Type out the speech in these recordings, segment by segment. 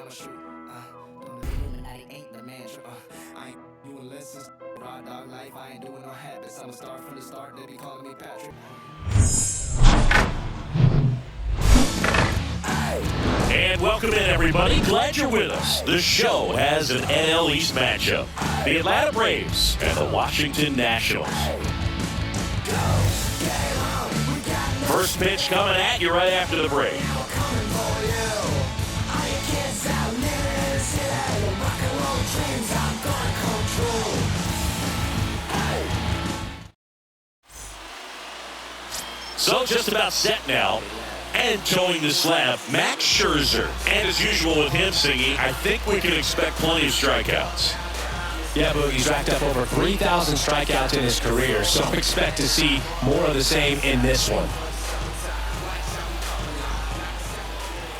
wanna shoot. The Illuminati ain't the man. I ain't doing lessons. Raw dog life, I ain't doing no habits. I'm a star from the start, they be calling me Patrick. And welcome in, everybody. Glad you're with us. The show has an NL East matchup. The Atlanta Braves and the Washington Nationals. First pitch coming at you right after the break. So just about set now. And towing the slab, Max Scherzer. And as usual with him singing, I think we can expect plenty of strikeouts. Yeah, Boogie's racked up over 3,000 strikeouts in his career, so expect to see more of the same in this one.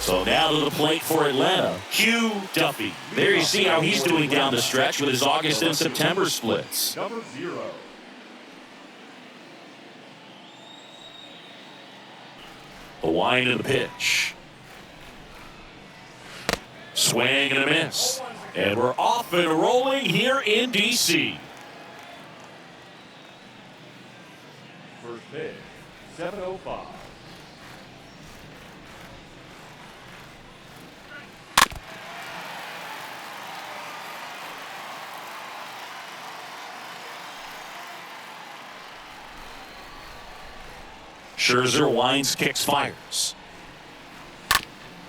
So now to the plate for Atlanta, Hugh Duffy. There you see how he's doing down the stretch with his August and September splits. Number 0. A wind of the pitch. Swing and a miss. And we're off and rolling here in D.C. First pitch, 7:05. Scherzer winds, kicks, fires.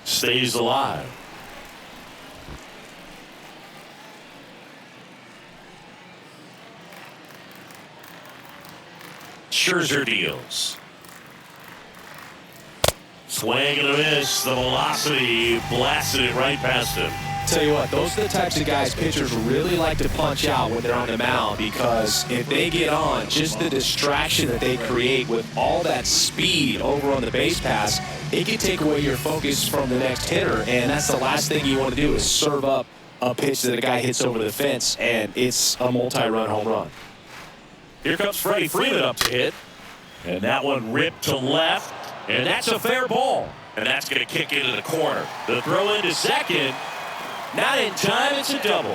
Stays alive. Scherzer deals. Swing and a miss. The velocity blasted it right past him. Tell you what, those are the types of guys pitchers really like to punch out when they're on the mound, because if they get on, just the distraction that they create with all that speed over on the base pass, it can take away your focus from the next hitter, and that's the last thing you want to do is serve up a pitch that a guy hits over the fence, and it's a multi-run home run. Here comes Freddie Freeman up to hit, and that one ripped to left, and that's a fair ball, and that's going to kick into the corner. The throw into second. Not in time, it's a double.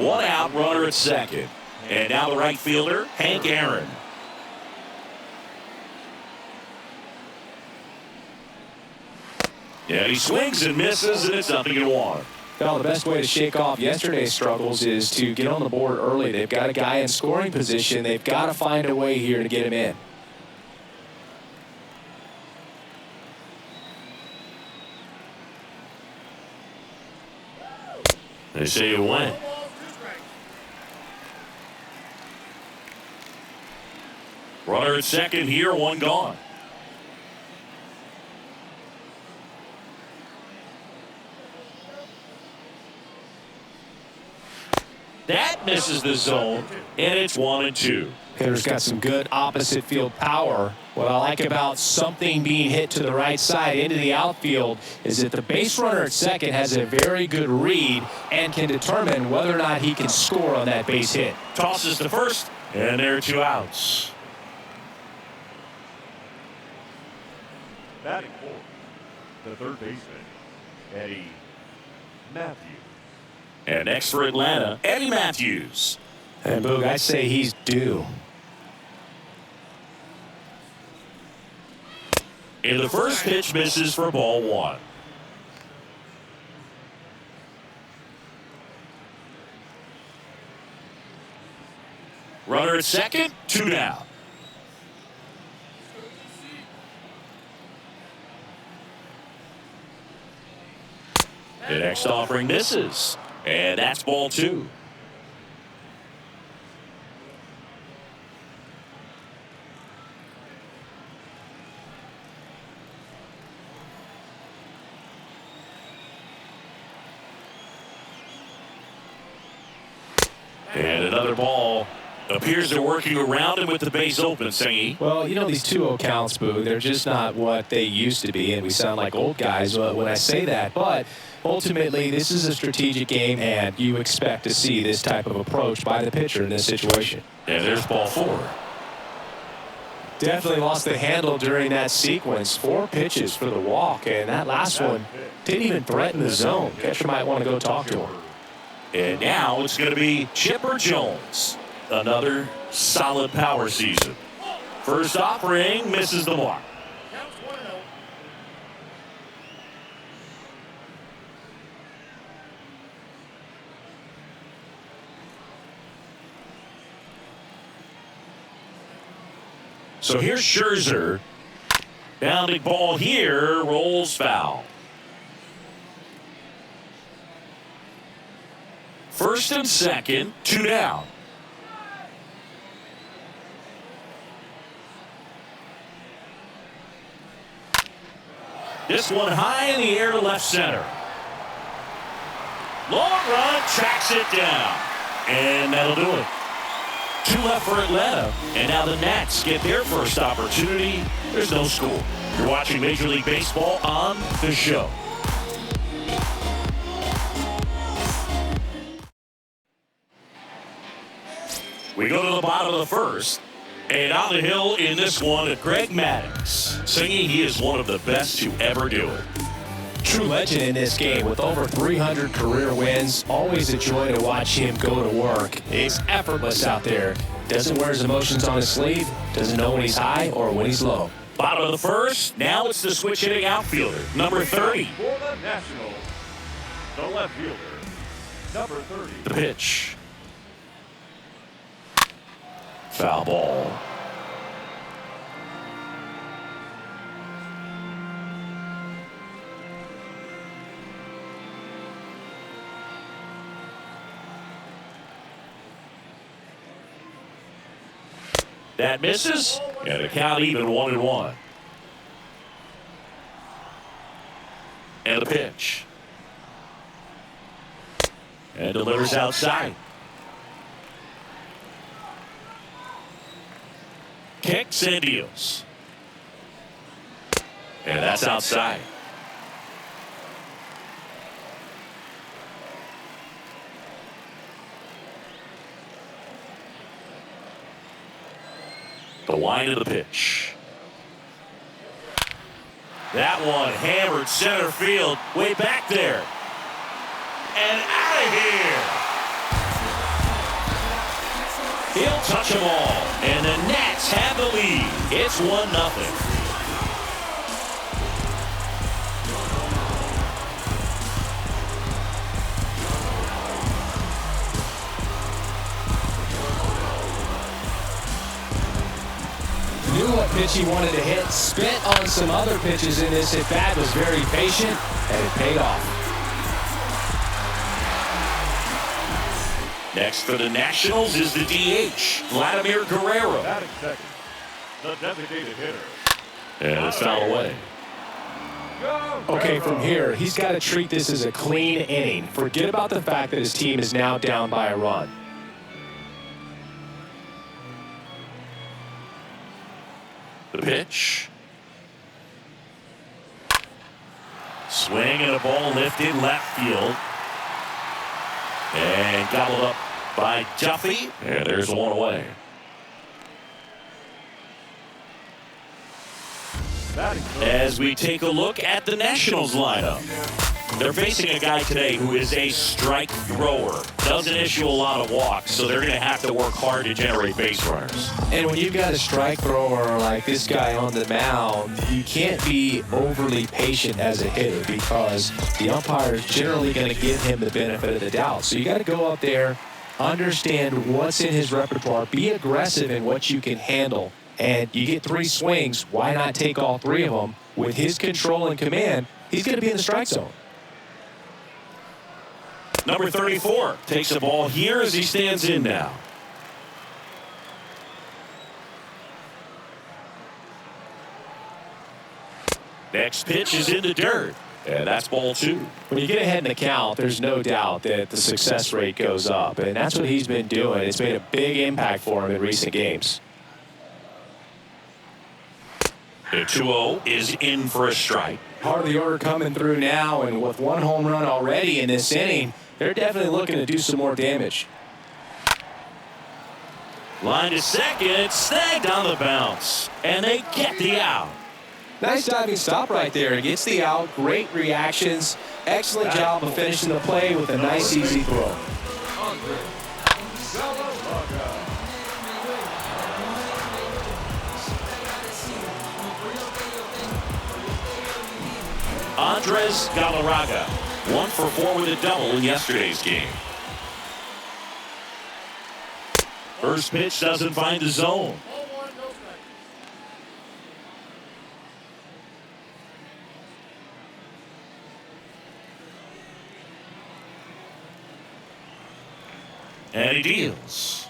One out, runner at second. And now the right fielder, Hank Aaron. Yeah, he swings and misses, and it's nothing in one. Well, the best way to shake off yesterday's struggles is to get on the board early. They've got a guy in scoring position. They've got to find a way here to get him in. They say it went. Runner at second here, one gone. That misses the zone, and it's 1-2. Hitter's got some good opposite field power. What I like about something being hit to the right side into the outfield is that the base runner at second has a very good read and can determine whether or not he can score on that base hit. Tosses to first, and there are 2 outs. Batting fourth, the third baseman, Eddie Matthews. And next for Atlanta, Eddie Matthews. And Boog, I'd say he's due. In the first pitch, misses for ball 1. Runner at second, 2 down. The next offering misses, and that's ball 2. And another ball. Appears they're working around him with the base open, Singy. Well, you know, these 2-0 counts, Boo, they're just not what they used to be, and we sound like old guys when I say that. But ultimately, this is a strategic game, and you expect to see this type of approach by the pitcher in this situation. And there's ball 4. Definitely lost the handle during that sequence. 4 pitches for the walk, and that last one didn't even threaten the zone. Catcher might want to go talk to him. And now it's going to be Chipper Jones. Another solid power season. First offering misses the mark. So here's Scherzer. Bounding ball here, rolls foul. First and second, 2 down. This one high in the air to left center. Long run, tracks it down. And that'll do it. 2 left for Atlanta, and now the Nats get their first opportunity. There's no score. You're watching Major League Baseball on The Show. We go to the bottom of the first, and on the hill in this one, Greg Maddux, singing he is one of the best to ever do it. True legend in this game with over 300 career wins. Always a joy to watch him go to work. He's effortless out there. Doesn't wear his emotions on his sleeve. Doesn't know when he's high or when he's low. Bottom of the first. Now it's the switch hitting outfielder, number 30. For the Nationals, the left fielder, number 30. The pitch. Foul ball. That misses, and a count even 1-1. And the pitch. And delivers outside. Kicks and deals. And that's outside. The line of the pitch. That one hammered center field, way back there. And out of here. He'll touch them all. And the Nats have the lead. It's 1-0. Knew what pitch he wanted to hit. Spent on some other pitches in this at-bat. Was very patient, and it paid off. Next for the Nationals is the DH, Vladimir Guerrero. Batting second, the designated hitter. And it's foul away. Okay, from here, he's got to treat this as a clean inning. Forget about the fact that his team is now down by a run. The pitch. Swing and a ball lifted left field. And gobbled up by Duffy. And there's one away. As we take a look at the Nationals lineup. They're facing a guy today who is a strike thrower. Doesn't issue a lot of walks, so they're going to have to work hard to generate base runners. And when you've got a strike thrower like this guy on the mound, you can't be overly patient as a hitter because the umpire is generally going to give him the benefit of the doubt. So you got to go up there, understand what's in his repertoire, be aggressive in what you can handle. And you get 3 swings, why not take all 3 of them? With his control and command, he's going to be in the strike zone. Number 34 takes the ball here as he stands in now. Next pitch is in the dirt, and that's ball 2. When you get ahead in the count, there's no doubt that the success rate goes up, and that's what he's been doing. It's made a big impact for him in recent games. The 2-0 is in for a strike. Part of the order coming through now, and with 1 home run already in this inning, they're definitely looking to do some more damage. Line to second, snagged on the bounce, and they get the out. Nice diving stop right there. It gets the out. Great reactions. Excellent job of finishing the play with a nice, easy throw. Andres Galarraga, 1 for 4 with a double in yesterday's game. First pitch doesn't find the zone. And he deals.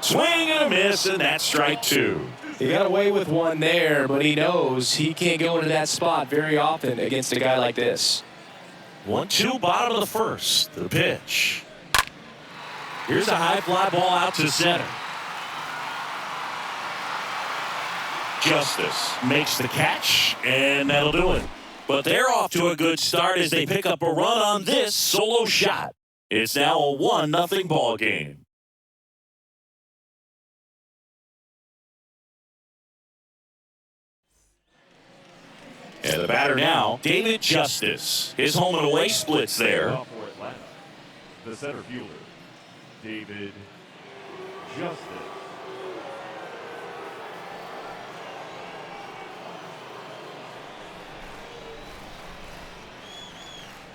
Swing and a miss, and that's strike 2. He got away with one there, but he knows he can't go into that spot very often against a guy like this. 1-2, bottom of the first. The pitch. Here's a high fly ball out to center. Justice makes the catch, and that'll do it. But they're off to a good start as they pick up a run on this solo shot. It's now a 1-0 ball game. And the batter now, David Justice. His home and away splits there. For Atlanta, the center fielder, David Justice.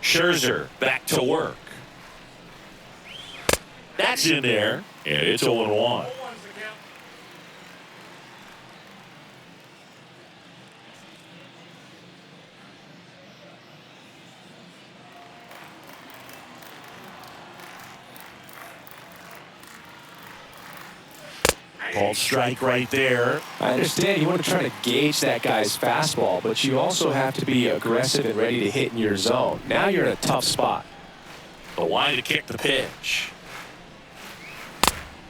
Scherzer back to work. That's in there, and it's 0-1. Called strike right there. I understand you want to try to gauge that guy's fastball, but you also have to be aggressive and ready to hit in your zone. Now you're in a tough spot. The line to kick the pitch.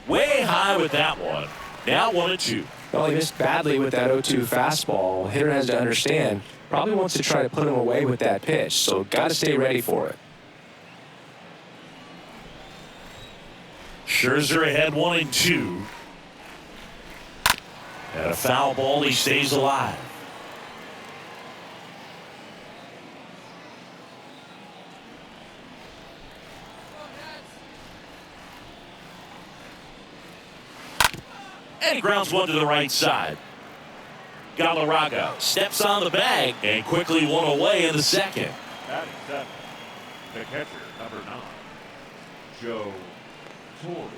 Way high with that one. Now 1-2. Well, he missed badly with that 0-2 fastball. Hitter has to understand, probably wants to try to put him away with that pitch, so got to stay ready for it. Scherzer ahead 1-2. And a foul ball, he stays alive. And he grounds one to the right side. Galarraga steps on the bag and quickly one away in the second. Batting 7, the catcher, number 9, Joe Torre.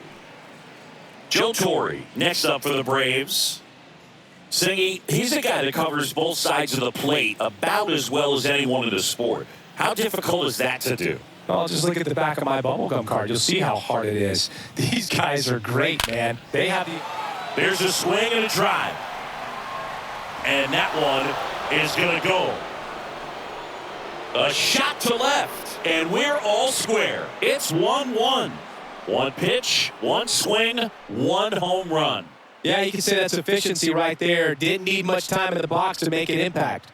Joe Torre next up for the Braves. Singy, he's a guy that covers both sides of the plate about as well as anyone in the sport. How difficult is that to do? Well, just look at the back of my bubblegum card. You'll see how hard it is. These guys are great, man. They have the... There's a swing and a drive. And that one is going to go. A shot to left, and we're all square. It's 1-1. One pitch, one swing, one home run. Yeah, you can say that's efficiency right there. Didn't need much time in the box to make an impact.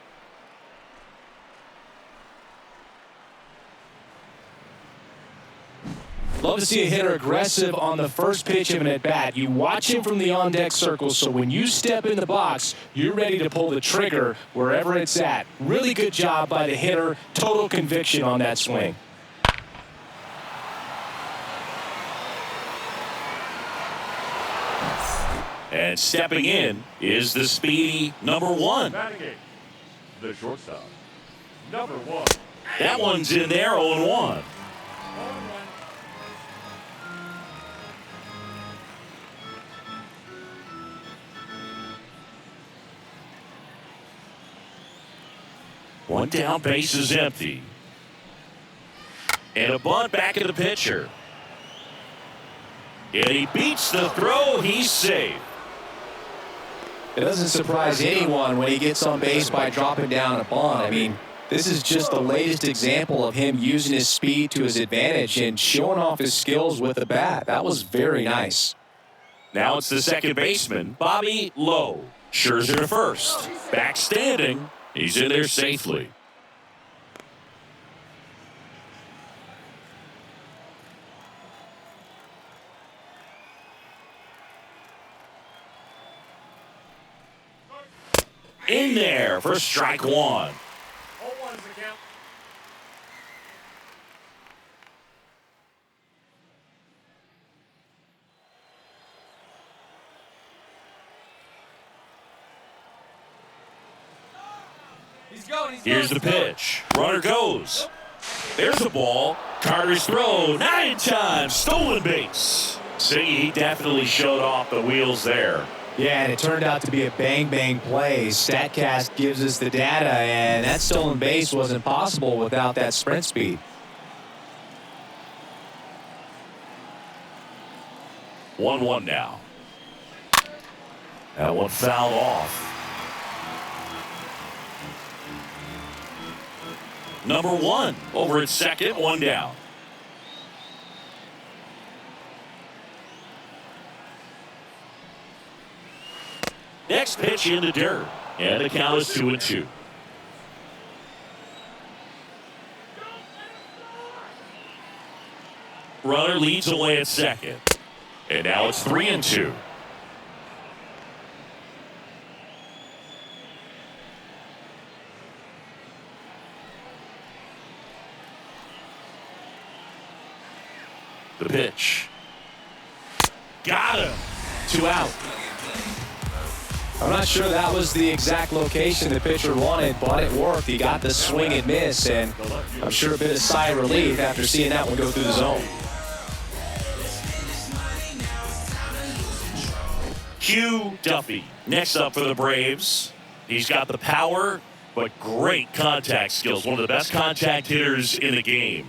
Love to see a hitter aggressive on the first pitch of an at-bat. You watch him from the on-deck circle, so when you step in the box, you're ready to pull the trigger wherever it's at. Really good job by the hitter. Total conviction on that swing. And stepping in is the speedy number 1. Batting 8, the shortstop, number 1. That one's in there, 0-1. One down, base is empty. And a bunt back at the pitcher. And he beats the throw, he's safe. It doesn't surprise anyone when he gets on base by dropping down a bunt. I mean, this is just the latest example of him using his speed to his advantage and showing off his skills with the bat. That was very nice. Now it's the second baseman, Bobby Lowe. Scherzer to first. Back standing. He's in there safely. In there for strike one. Here's the pitch. Runner goes. There's the ball. Carter's throw. Not in time. Stolen base. See, he definitely showed off the wheels there. Yeah, and it turned out to be a bang-bang play. StatCast gives us the data, and that stolen base wasn't possible without that sprint speed. 1-1 now. That one fouled off. Number one over at second, one down. Next pitch in the dirt, and the count is 2-2. Runner leads away at second, and now it's 3-2. The pitch. Got him. 2 out. I'm not sure that was the exact location the pitcher wanted, but it worked. He got the swing and miss, and I'm sure a bit of sigh of relief after seeing that one go through the zone. Hugh Duffy next up for the Braves. He's got the power, but great contact skills. One of the best contact hitters in the game.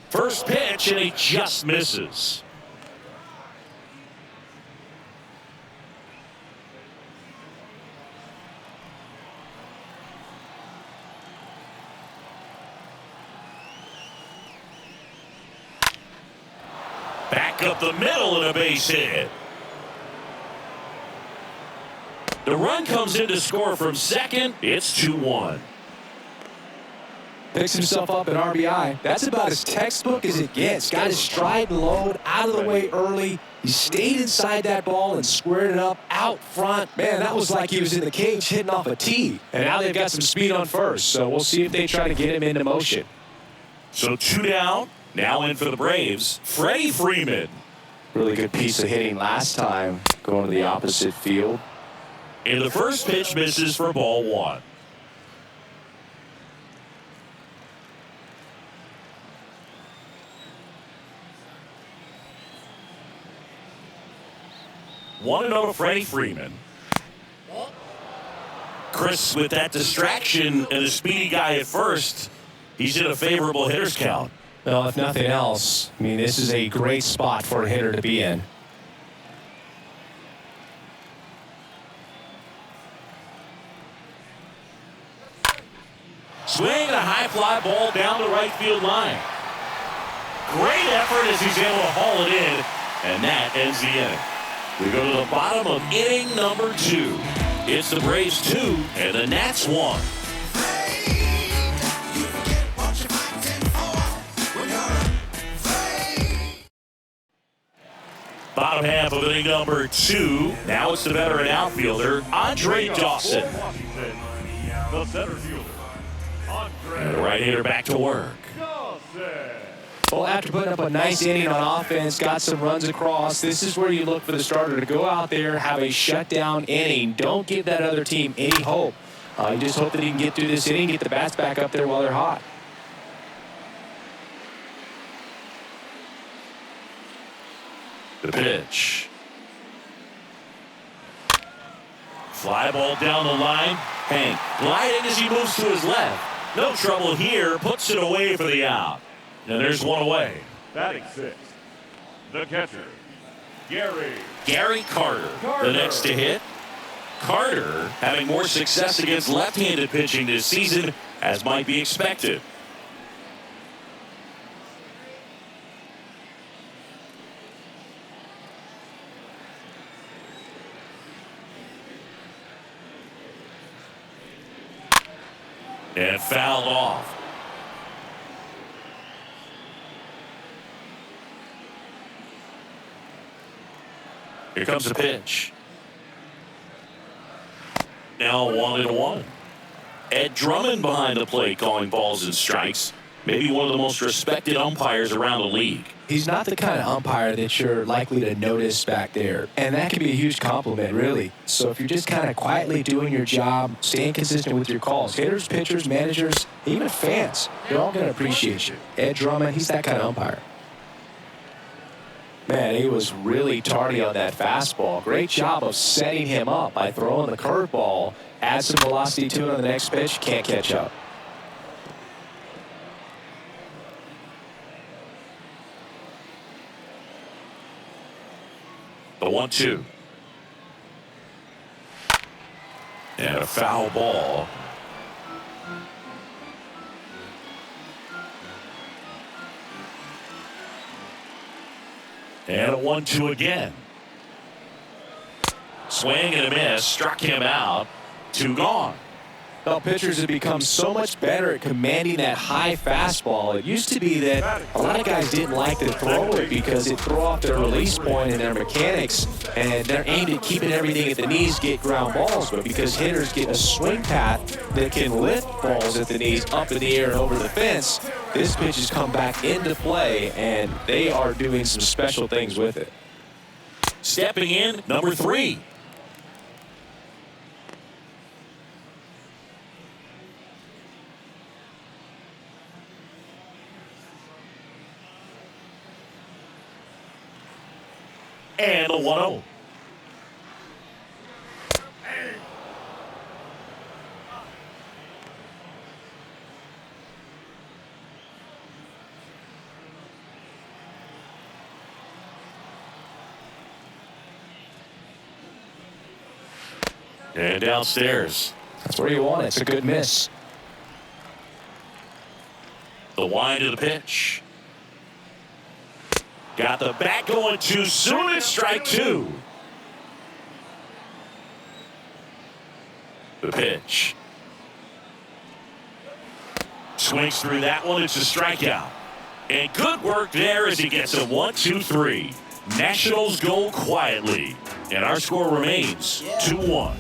First pitch, and he just misses. Back up the middle and a base hit. The run comes in to score from second. It's 2-1. Picks himself up an RBI. That's about as textbook as it gets. Got his stride and load out of the way early. He stayed inside that ball and squared it up out front. Man, that was like he was in the cage hitting off a tee. And now they've got some speed on first. So we'll see if they try to get him into motion. So 2 down. Now in for the Braves, Freddie Freeman. Really good piece of hitting last time, going to the opposite field. And the first pitch misses for ball one. One and over Freddie Freeman. Chris, with that distraction and the speedy guy at first, he's in a favorable hitter's count. Well, if nothing else, I mean, this is a great spot for a hitter to be in. Swing a high fly ball down the right field line. Great effort as he's able to haul it in, and that ends the inning. We go to the bottom of inning number 2. It's the Braves 2 and the Nats 1. Bottom half of inning number 2. Now it's the veteran outfielder, Andre Dawson. The center fielder, And the right hander back to work. Well, after putting up a nice inning on offense, got some runs across, this is where you look for the starter to go out there, have a shutdown inning. Don't give that other team any hope. You just hope that he can get through this inning, get the bats back up there while they're hot. The pitch. Fly ball down the line. Hank gliding as he moves to his left. No trouble here. Puts it away for the out. And there's one away. batting sixth, the catcher, Gary Carter, the next to hit. Carter having more success against left-handed pitching this season, as might be expected. And fouled off. Here comes the pitch. Now 1-1. Ed Drummond behind the plate calling balls and strikes. Maybe one of the most respected umpires around the league. He's not the kind of umpire that you're likely to notice back there. And that can be a huge compliment, really. So if you're just kind of quietly doing your job, staying consistent with your calls, hitters, pitchers, managers, even fans, they're all going to appreciate you. Ed Drummond, he's that kind of umpire. Man, he was really tardy on that fastball. Great job of setting him up by throwing the curveball. Add some velocity to it on the next pitch, can't catch up. The 1-2. And a foul ball. And a 1-2 again. Swing and a miss. Struck him out. 2 gone. Well, pitchers have become so much better at commanding that high fastball. It used to be that a lot of guys didn't like to throw it because it threw off their release point and their mechanics, and they're aimed at keeping everything at the knees, get ground balls. But because hitters get a swing path that can lift balls at the knees up in the air and over the fence, this pitch has come back into play, and they are doing some special things with it. Stepping in, number 3. And a 1-0. And downstairs. That's where you want it. It's a good miss. The wind of the pitch. Got the bat going too soon. It's strike 2. The pitch. Swings through that one. It's a strikeout. And good work there as he gets a 1-2-3. Nationals go quietly. And our score remains 2-1.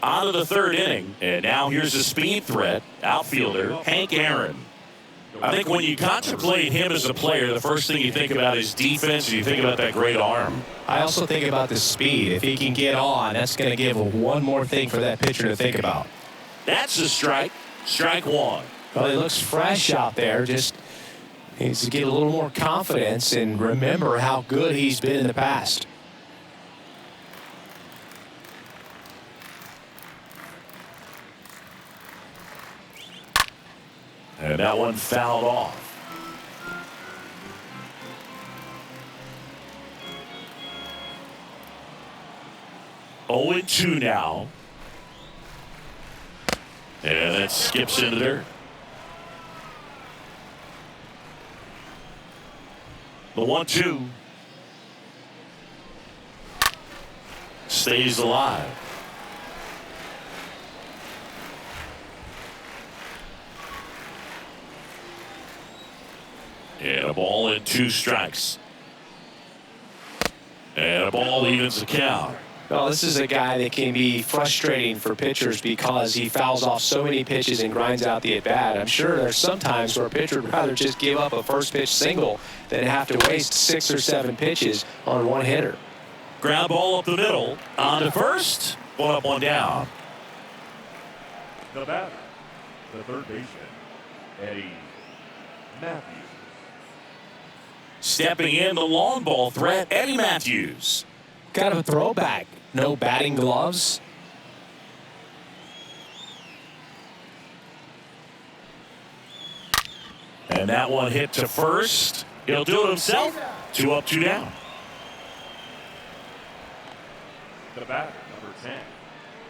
On to the 3rd inning, and now here's a speed threat, outfielder Hank Aaron. I think when you contemplate him as a player, the first thing you think about is defense, and you think about that great arm. I also think about the speed. If he can get on, that's going to give one more thing for that pitcher to think about. That's a strike. Strike 1. Well, he looks fresh out there. Just needs to get a little more confidence and remember how good he's been in the past. And that one fouled off. Oh, 0-2 now. And that skips into there. The 1-2 stays alive. And a ball and 2 strikes. And a ball evens the count. Well, this is a guy that can be frustrating for pitchers because he fouls off so many pitches and grinds out the at-bat. I'm sure there's some times where a pitcher would rather just give up a first pitch single than have to waste 6 or 7 pitches on one hitter. Ground ball up the middle. On to first. 1 up, 1 down. The batter, the third baseman, Eddie Matthews. Stepping in, the long ball threat, Eddie Matthews. Kind of a throwback. No batting gloves. And that one hit to first. He'll do it himself. 2 up, 2 down. The batter, number 10,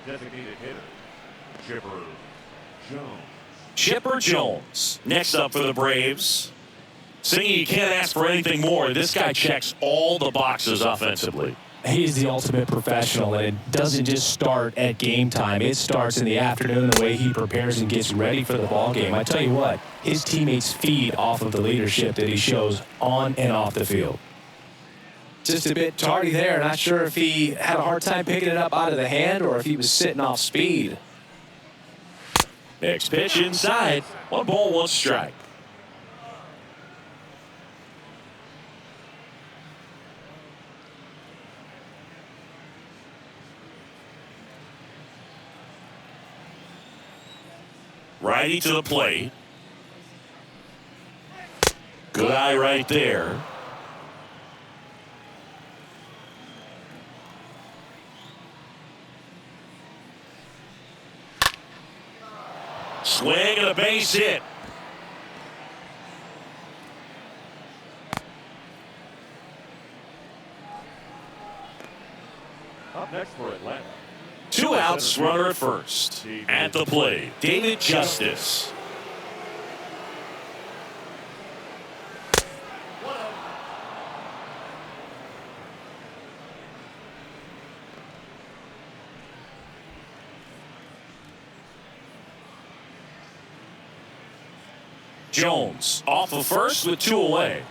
designated hitter, Chipper Jones. Chipper Jones. Next up for the Braves. Singing, you can't ask for anything more. This guy checks all the boxes offensively. He's the ultimate professional, and it doesn't just start at game time. It starts in the afternoon, the way he prepares and gets ready for the ball game. I tell you what, his teammates feed off of the leadership that he shows on and off the field. Just a bit tardy there. Not sure if he had a hard time picking it up out of the hand or if he was sitting off speed. Next pitch inside. 1 ball, 1 strike. Righty to the plate. Good eye right there. Swing and a base hit. Up next for Atlanta. 2 outs, runner at first. At the plate, David Justice. Jones off of first with 2 away.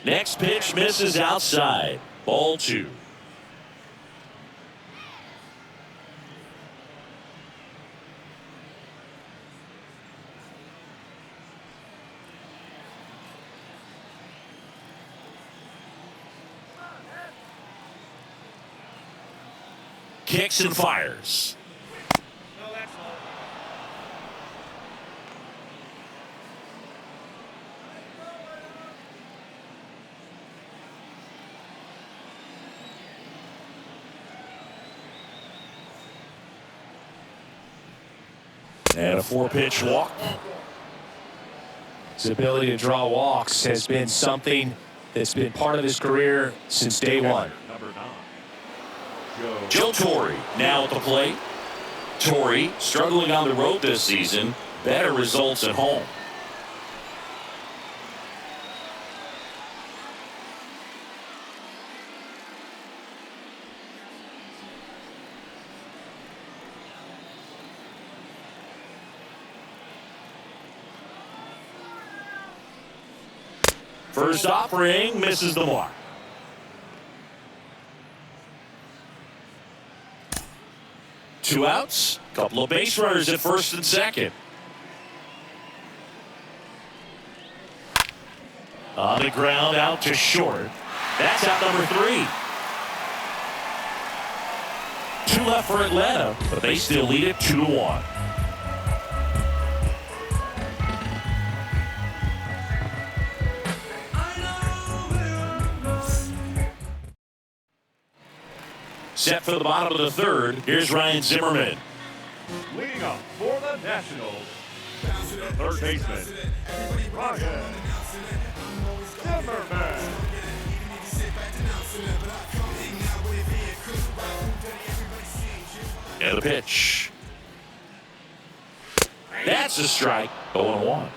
Next pitch misses outside. Ball 2. Kicks and fires. And a 4-pitch walk. His ability to draw walks has been something that's been part of his career since day one. Number 9. Joe Torre now at the plate. Torre struggling on the road this season. Better results at home. First offering misses the mark. Two outs, couple of base runners at first and second. On the ground, out to short. That's out number 3. 2 left for Atlanta, but they still lead it 2-1. Set for the bottom of the 3rd. Here's Ryan Zimmerman. Leading up for the Nationals, the third baseman, Ryan Zimmerman. And the pitch. That's a strike. 0-1.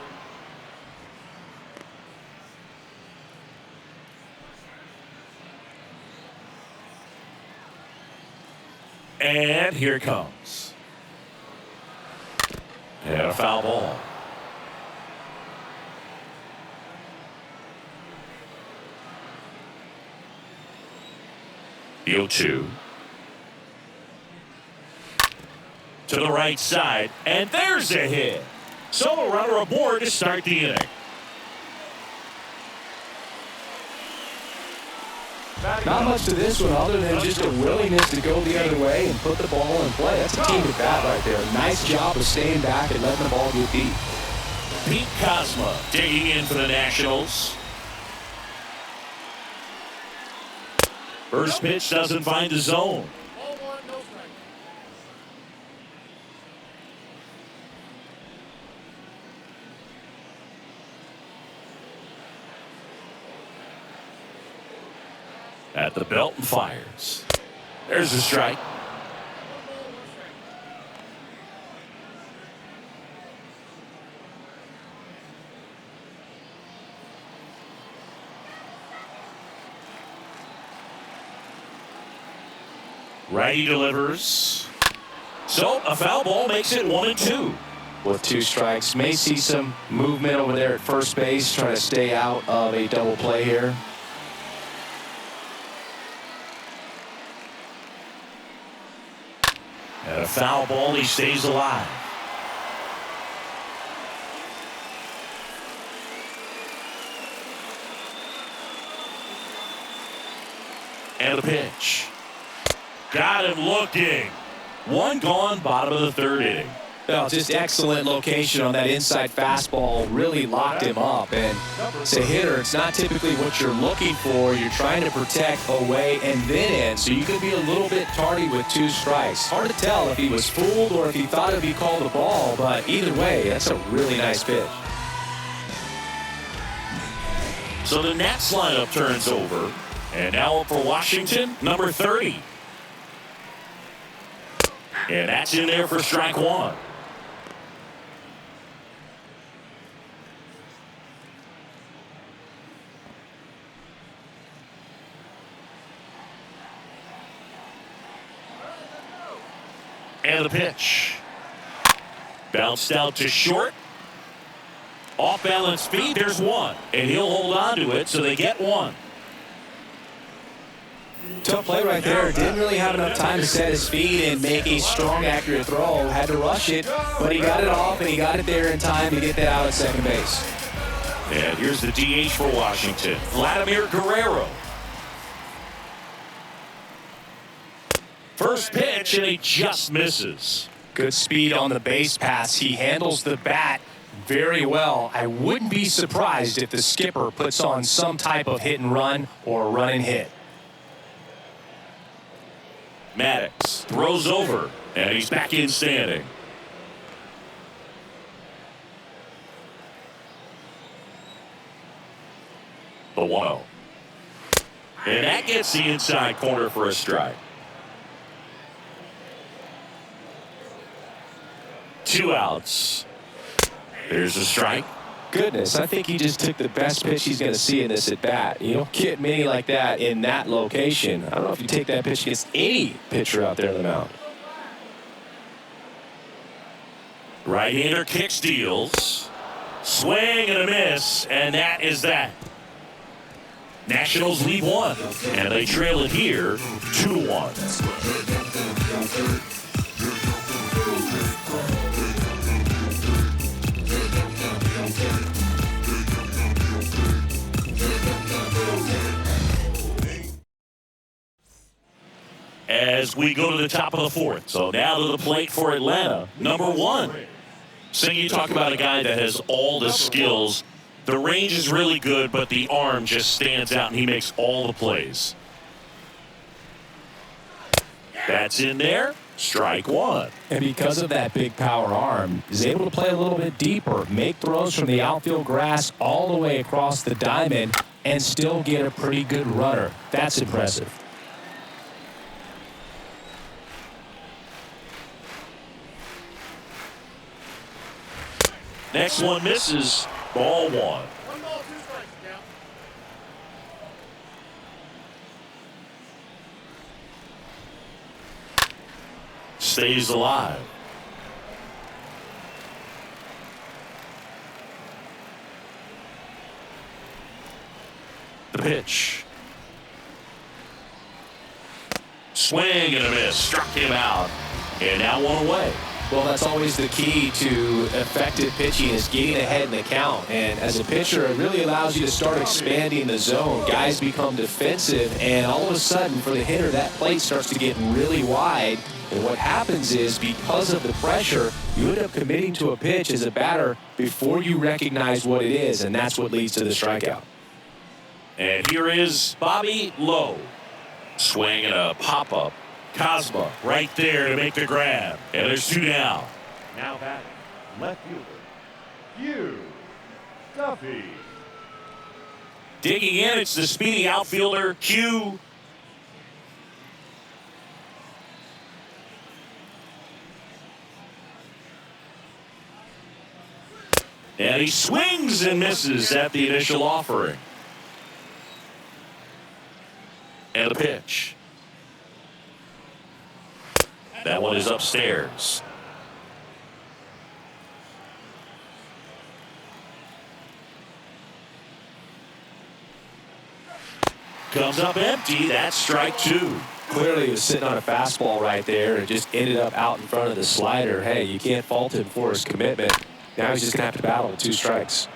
And here it comes. And a foul ball. The 0-2. To the right side. And there's a hit. So a runner aboard to start the inning. Not much to this one other than just a willingness to go the other way and put the ball in play. That's a team at bat right there. Nice job of staying back and letting the ball get deep. Pete Kozma digging in for the Nationals. First pitch doesn't find the zone. At the belt and fires. There's a strike. Righty delivers. So a foul ball makes it 1-2. With 2 strikes, may see some movement over there at first base, trying to stay out of a double play here. And a foul ball, he stays alive. And a pitch. Got him looking. 1 gone, bottom of the 3rd inning. Well, just excellent location on that inside fastball. Really locked him up. And as a hitter, it's not typically what you're looking for. You're trying to protect away and then in. So you could be a little bit tardy with 2 strikes. Hard to tell if he was fooled or if he thought it'd be called a ball. But either way, that's a really nice pitch. So the Nats lineup turns over. And now up for Washington, number 30. And that's in there for strike 1. And the pitch. Bounced out to short. Off balance feet, there's 1. And he'll hold on to it, so they get 1. Tough play right there. Didn't really have enough time to set his feet and make a strong, accurate throw. Had to rush it, but he got it off, and he got it there in time to get that out at second base. And here's the DH for Washington, Vladimir Guerrero. First pitch, and he just misses. Good speed on the base pass. He handles the bat very well. I wouldn't be surprised if the skipper puts on some type of hit and run or run and hit. Maddox throws over, and he's back in standing. The 1-0. And that gets the inside corner for a strike. 2 outs. There's a strike. Goodness, I think he just took the best pitch he's going to see in this at-bat. You don't get many like that in that location. I don't know if you take that pitch against any pitcher out there on the mound. Right-hander kick steals. Swing and a miss, and that is that. Nationals lead 1, and they trail it here 2-1. As we go to the top of the 4th. So now to the plate for Atlanta, number 1. So you talk about a guy that has all the skills. The range is really good, but the arm just stands out, and he makes all the plays. That's in there. Strike 1. And because of that big power arm, he's able to play a little bit deeper, make throws from the outfield grass all the way across the diamond, and still get a pretty good runner. That's impressive. Next one misses. Ball 1. 1 ball, 2 strikes, count. Stays alive. The pitch. Swing and a miss. Struck him out. And now 1 away. Well, that's always the key to effective pitching is getting ahead in the count. And as a pitcher, it really allows you to start expanding the zone. Guys become defensive, and all of a sudden, for the hitter, that plate starts to get really wide. And what happens is, because of the pressure, you end up committing to a pitch as a batter before you recognize what it is, and that's what leads to the strikeout. And here is Bobby Lowe. Swing and a pop-up. Cosma right there to make the grab. And there's 2 down. Now batting, left fielder, Hugh Duffy. Digging in, it's the speedy outfielder, Hugh. And he swings and misses at the initial offering. And the pitch. That one is upstairs. Comes up empty. That's strike two. Clearly he was sitting on a fastball right there and just ended up out in front of the slider. Hey, you can't fault him for his commitment. Now he's just going to have to battle with 2 strikes.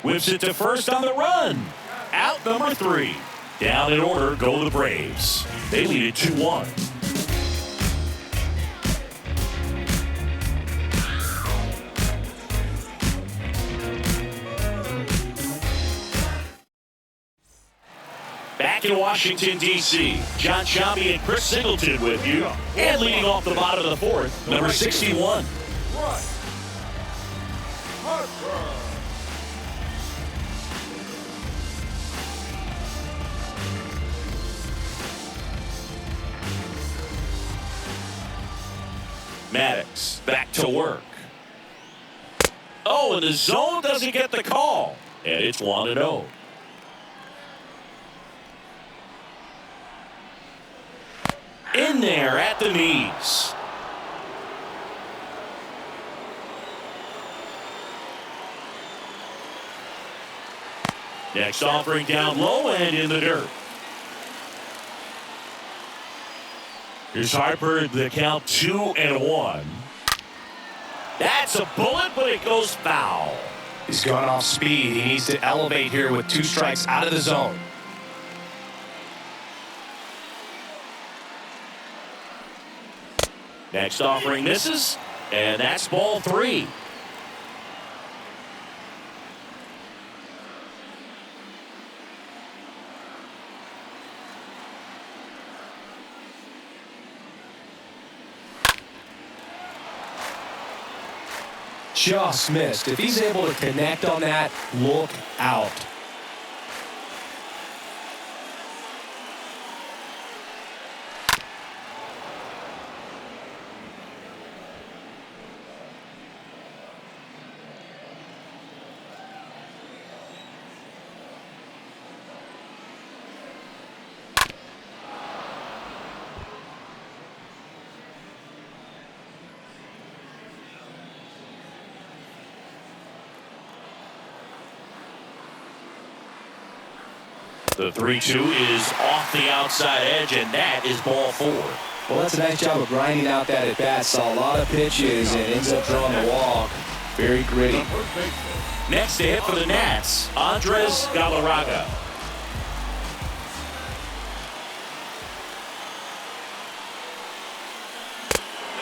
Whips it to first on the run. Out number 3. Down in order go the Braves. They lead it 2-1. Back in Washington, D.C., John Shambi and Chris Singleton with you. And leading off the bottom of the 4th, number 61. Maddox back to work. Oh, and the zone doesn't get the call. And it's 1-0. In there at the knees. Next offering down low and in the dirt. Here's Harper, the count 2-1. That's a bullet, but it goes foul. He's going off speed. He needs to elevate here with 2 strikes out of the zone. Next offering misses, and that's ball 3. Just missed. If he's able to connect on that, look out. The 3-2 is off the outside edge, and that is ball 4. Well, that's a nice job of grinding out that at bat. Saw a lot of pitches and ends up drawing the walk. Very gritty. Next to hit for the Nats, Andres Galarraga.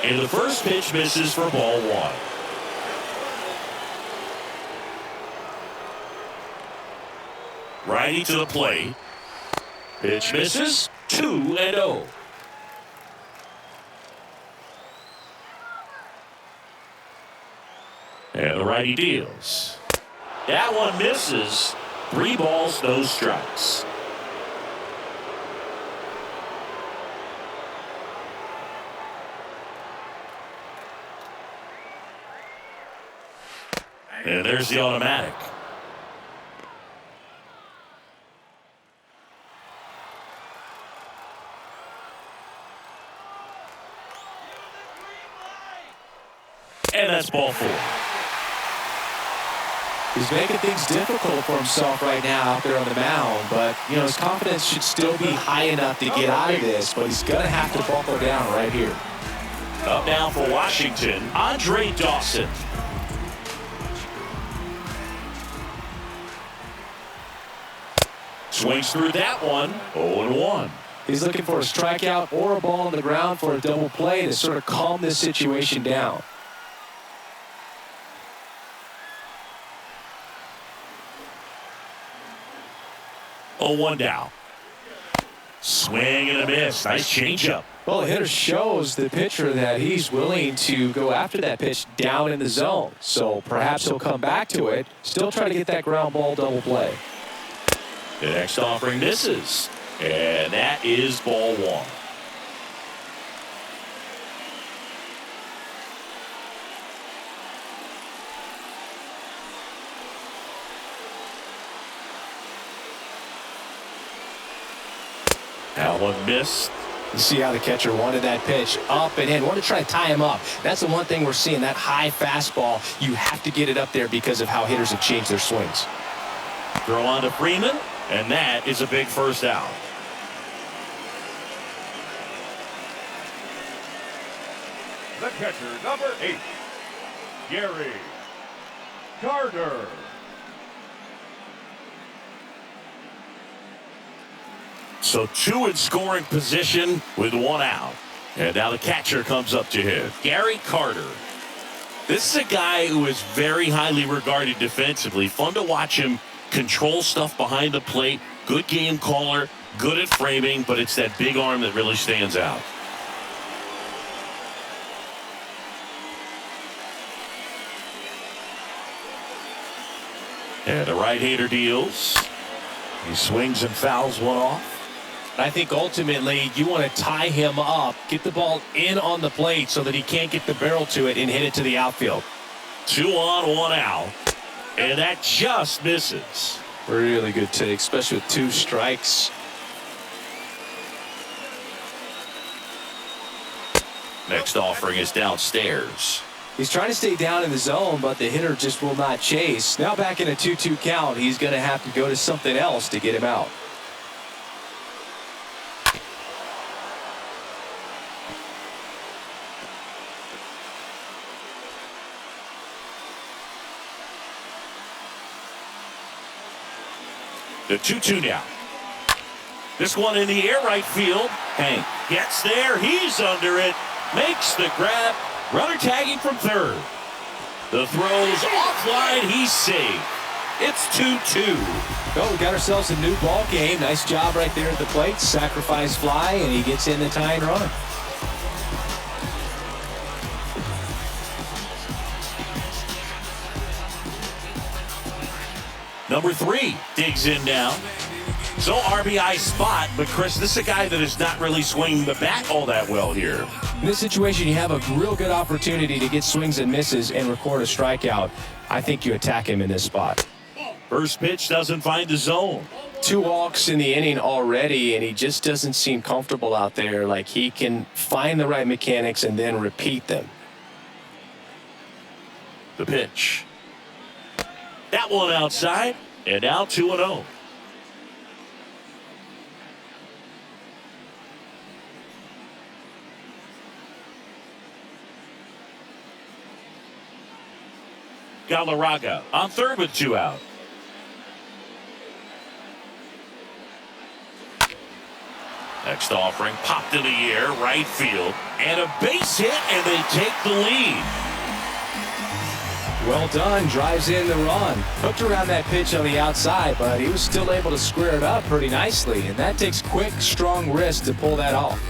And the first pitch misses for ball 1. Righty to the plate. Pitch misses. 2-0. And the righty deals. That one misses. 3 balls, no strikes. And there's the automatic. And that's ball 4. He's making things difficult for himself right now out there on the mound, but, you know, his confidence should still be high enough to get out of this, but he's going to have to buckle down right here. Up now for Washington, Andre Dawson. Swings through that one, 0-1. He's looking for a strikeout or a ball on the ground for a double play to sort of calm this situation down. 0-1 down. Swing and a miss. Nice changeup. Well, the hitter shows the pitcher that he's willing to go after that pitch down in the zone. So perhaps he'll come back to it, still try to get that ground ball double play. The next offering misses. And that is ball 1. That one missed. You see how the catcher wanted that pitch up and in, wanted to try to tie him up. That's the one thing we're seeing, that high fastball. You have to get it up there because of how hitters have changed their swings. Throw on to Freeman, and that is a big first out. The catcher, number 8, Gary Carter. So 2 in scoring position with 1 out. And now the catcher comes up to hit. Gary Carter. This is a guy who is very highly regarded defensively. Fun to watch him control stuff behind the plate. Good game caller, good at framing, but it's that big arm that really stands out. And the right-hander deals. He swings and fouls one off. I think ultimately you want to tie him up, get the ball in on the plate so that he can't get the barrel to it and hit it to the outfield. 2 on, 1 out. And that just misses. Really good take, especially with 2 strikes. Next offering is downstairs. He's trying to stay down in the zone, but the hitter just will not chase. Now back in a 2-2 count, he's going to have to go to something else to get him out. The 2-2 now. This one in the air, right field. Hank gets there. He's under it. Makes the grab. Runner tagging from third. The throw's offline. He's safe. It's 2-2. Well, we got ourselves a new ball game. Nice job right there at the plate. Sacrifice fly, and he gets in the tying run. Number 3 digs in now. So RBI spot, but Chris, this is a guy that is not really swinging the bat all that well here. In this situation, you have a real good opportunity to get swings and misses and record a strikeout. I think you attack him in this spot. First pitch doesn't find the zone. 2 walks in the inning already, and he just doesn't seem comfortable out there. Like he can find the right mechanics and then repeat them. The pitch. That one outside, and now 2-0. Galarraga on third with 2 out. Next offering popped in the air, right field, and a base hit, and they take the lead. Well done, drives in the run. Hooked around that pitch on the outside, but he was still able to square it up pretty nicely, and that takes quick, strong wrist to pull that off.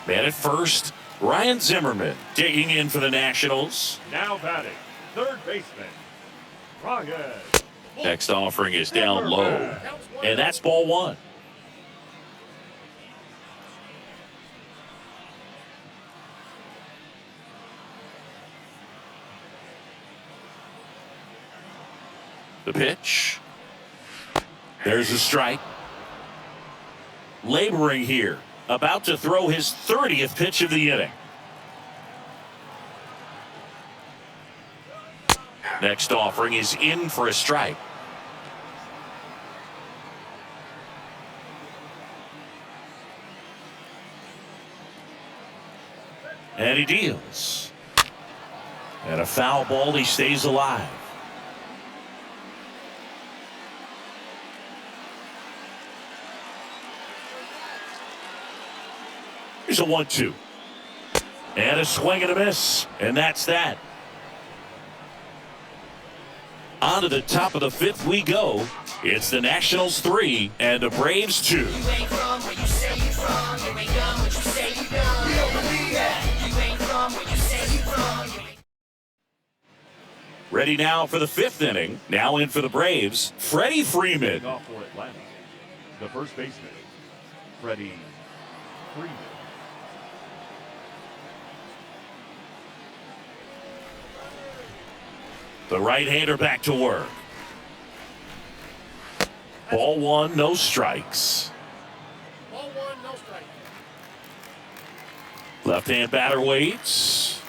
Man at first, Ryan Zimmerman digging in for the Nationals. Now batting, third baseman, Ryan. Next offering is down low, and that's ball 1. The pitch. There's a strike. Laboring here, about to throw his 30th pitch of the inning. Next offering is in for a strike. And he deals. And a foul ball, he stays alive. Here's a 1-2. And a swing and a miss. And that's that. On to the top of the 5th we go. It's the Nationals 3 and the Braves 2. You ain't from where you say you from. You ain't done what you say you done. We don't believe that. You ain't from where you say you from. Ready now for the 5th inning. Now in for the Braves, Freddie Freeman. Off for Atlanta, the first baseman, Freddie Freeman. The right-hander back to work. Ball one, no strikes. Left-hand batter waits.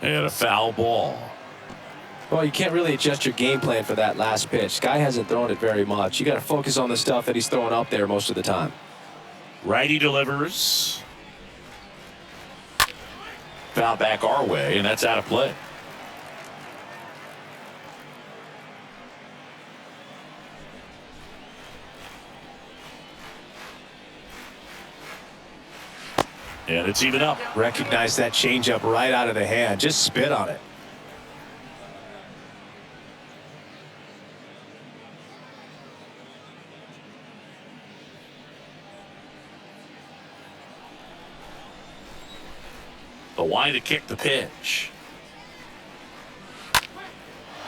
And a foul ball. Well, you can't really adjust your game plan for that last pitch. Guy hasn't thrown it very much. You got to focus on the stuff that he's throwing up there most of the time. Righty delivers. Foul back our way, and that's out of play. And it's even up. Recognize that changeup right out of the hand. Just spit on it. The line to kick the pitch.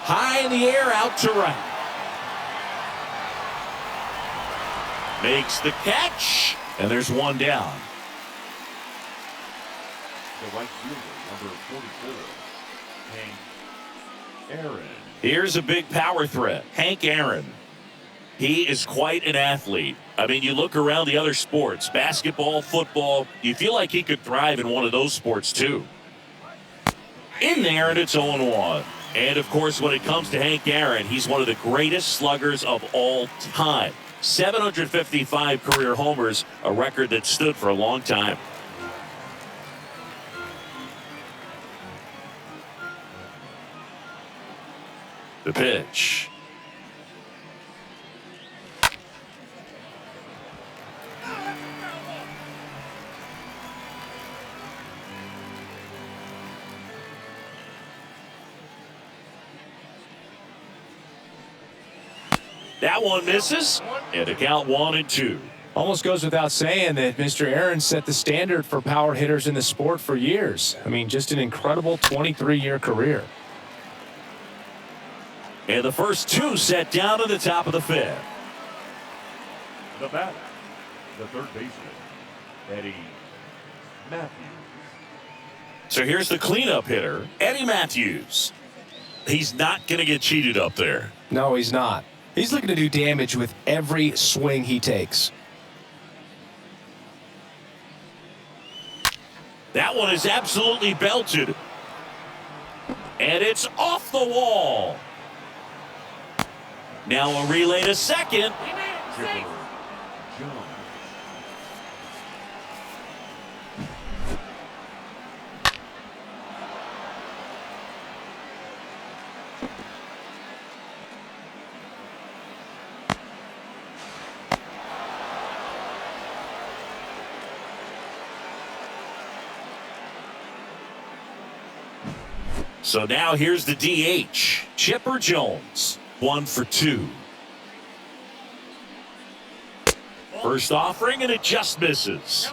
High in the air, out to right. Makes the catch, and there's one down. The right fielder, number 44, Hank Aaron. Here's a big power threat, Hank Aaron. He is quite an athlete. I mean, you look around the other sports, basketball, football, you feel like he could thrive in one of those sports too. In there, and it's 0-1. And, of course, when it comes to Hank Aaron, he's one of the greatest sluggers of all time. 755 career homers, a record that stood for a long time. The pitch. That one misses, and a count 1-2. Almost goes without saying that Mr. Aaron set the standard for power hitters in the sport for years. I mean, just an incredible 23-year career. And the first two set down to the top of the fifth. The batter, the third baseman, Eddie Matthews. So here's the cleanup hitter, Eddie Matthews. He's not going to get cheated up there. No, he's not. He's looking to do damage with every swing he takes. That one is absolutely belted. And it's off the wall. Now a relay to second. Chipper Jones. So now here's the DH, Chipper Jones, 1 for 2. First offering, and it just misses.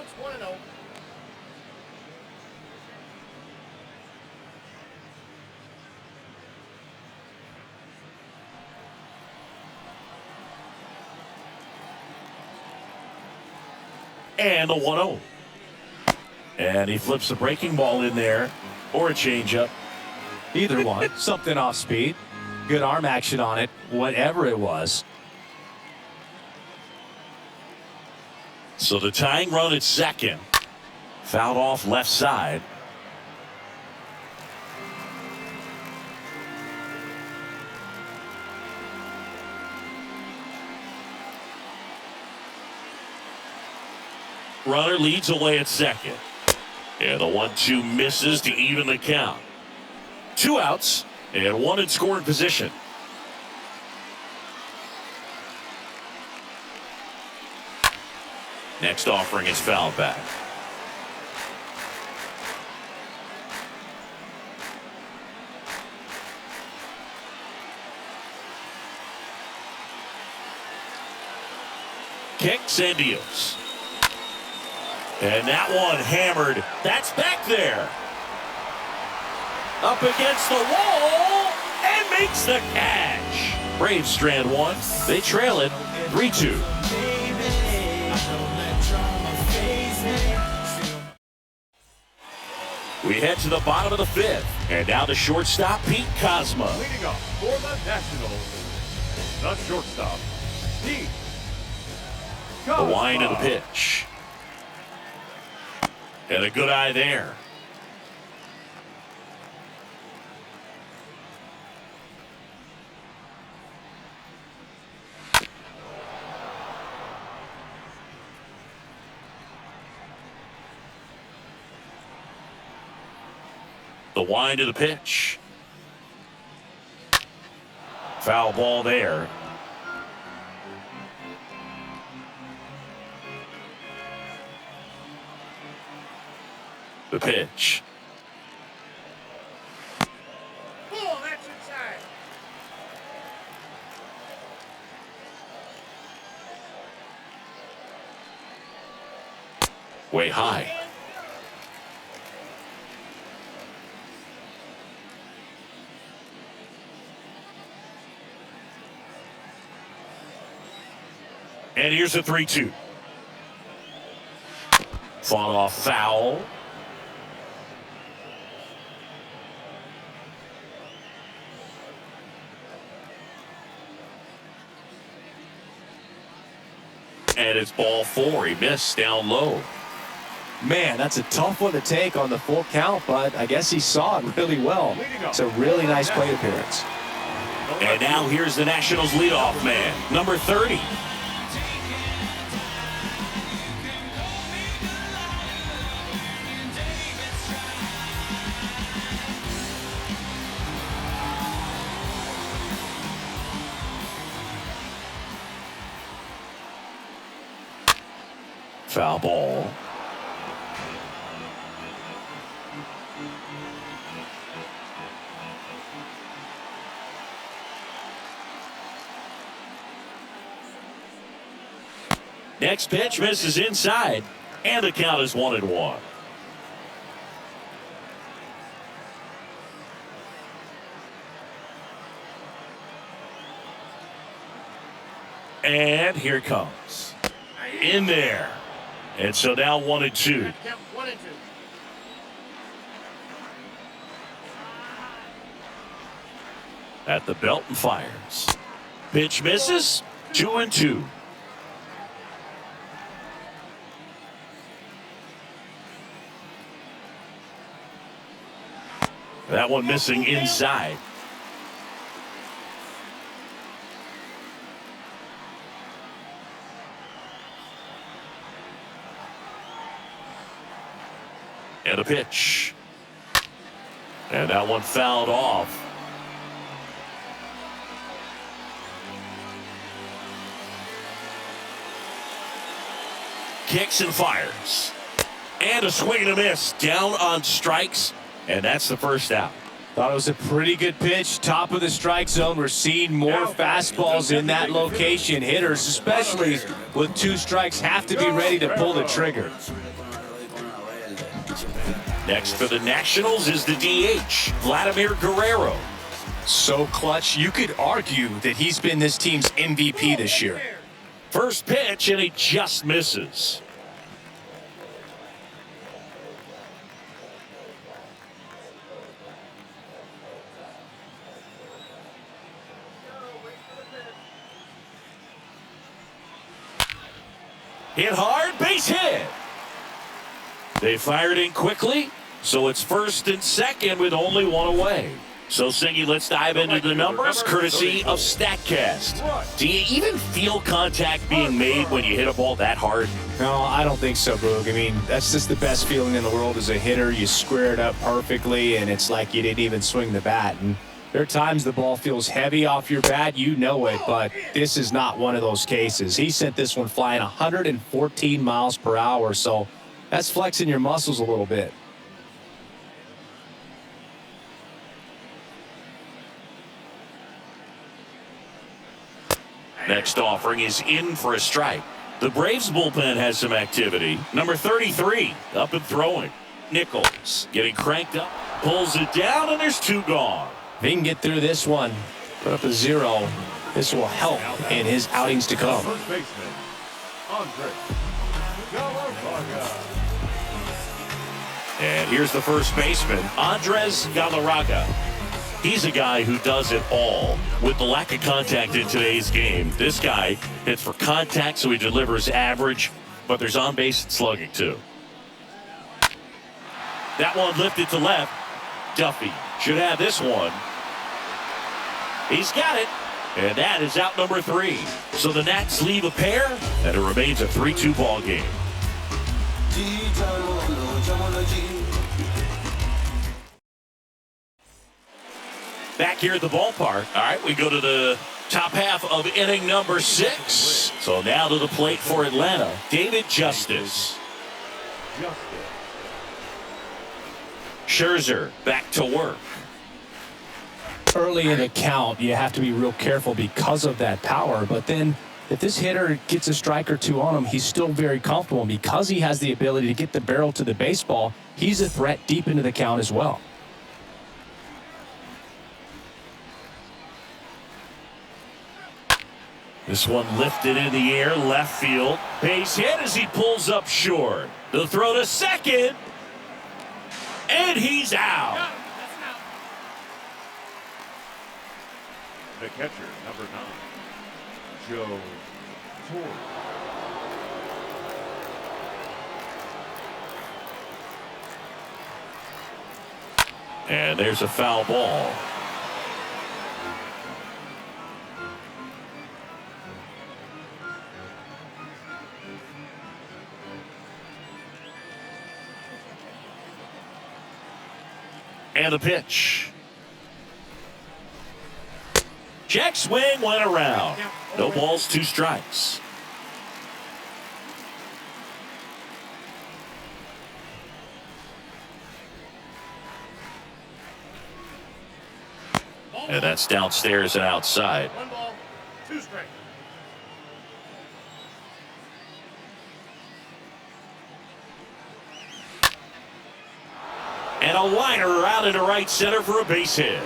And the 1-0. And he flips a breaking ball in there, or a changeup. Either one. Something off speed. Good arm action on it, whatever it was. So the tying run at second. Fouled off left side. Runner leads away at second. And the 1-2 misses to even the count. 2 outs and 1 in scoring position. Next offering is fouled back. Kicks and deals. And that one hammered. That's back there. Up against the wall and makes the catch. Braves strand 1. They trail it 3-2. We head to the bottom of the fifth. And now the shortstop, Pete Kozma. Leading up for the Nationals, the shortstop, Pete The wind of the Kozma. pitch. And a good eye there. The wind of the pitch. Foul ball there. The pitch. Oh, that's inside. Way high. And here's a 3-2. Fought off foul. And it's ball 4. He missed down low. Man, that's a tough one to take on the full count, but I guess he saw it really well. It's a really nice plate appearance. And now here's the Nationals leadoff man, number 30. Foul ball. Next pitch misses inside, and the count is 1-1. And here it comes. In there. And so now 1-2. Count 1 and 2. At the belt and fires. Pitch misses. 2-2. That one missing inside. And a pitch. And that one fouled off. Kicks and fires. And a swing and a miss. Down on strikes. And that's the first out. Thought it was a pretty good pitch. Top of the strike zone. We're seeing more fastballs in that location. Hitters, especially with 2 strikes, have to be ready to pull the trigger. Next for the Nationals is the DH, Vladimir Guerrero. So clutch, you could argue that he's been this team's MVP this year. First pitch, and he just misses. Hit hard, base hit. They fired in quickly, so it's first and second with only 1 away. So, Singy, let's dive into the numbers, courtesy of StatCast. Do you even feel contact being made when you hit a ball that hard? No, I don't think so, Boog. I mean, that's just the best feeling in the world as a hitter. You square it up perfectly, and it's like you didn't even swing the bat. And there are times the ball feels heavy off your bat. You know it, but this is not one of those cases. He sent this one flying 114 miles per hour, so that's flexing your muscles a little bit. Next offering is in for a strike. The Braves bullpen has some activity. Number 33, up and throwing. Nichols getting cranked up, pulls it down, and there's 2 gone. If he can get through this one, put up a 0, this will help in his outings to come. First baseman, Andre Galarraga. And here's the first baseman, Andres Galarraga. He's a guy who does it all. With the lack of contact in today's game, this guy hits for contact, so he delivers average, but there's on-base slugging too. That one lifted to left. Duffy should have this one. He's got it. And that is out number 3. So the Nats leave a pair, and it remains a 3-2 ball game. Back here at the ballpark. All right, we go to the top half of inning number 6. So now to the plate for Atlanta, David Justice. Scherzer back to work. Early in the count, you have to be real careful because of that power. But then if this hitter gets a strike or two on him, he's still very comfortable. And because he has the ability to get the barrel to the baseball, he's a threat deep into the count as well. This one lifted in the air, left field. Base hit as he pulls up short. The throw to second. And he's out. The catcher, number 9, Joe Torre. And there's a foul ball. And the pitch. Check swing went around. No balls, 2 strikes. And that's downstairs and outside. 1 ball, 2 strikes. And a liner out into right center for a base hit.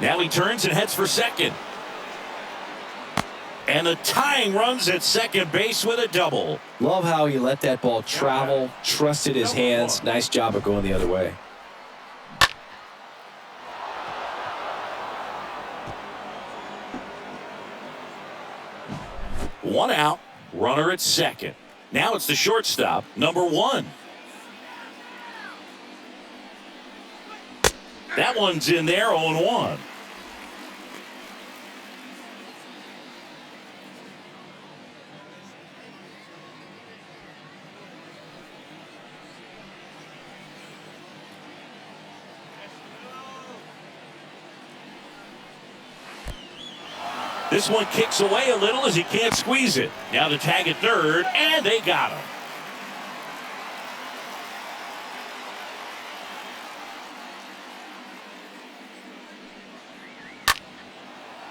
Now he turns and heads for second. And the tying runs at second base with a double. Love how he let that ball travel, trusted his hands. Nice job of going the other way. One out, runner at second. Now it's the shortstop, number 1. That one's in there, 0-1. This one kicks away a little as he can't squeeze it. Now the tag at third, and they got him.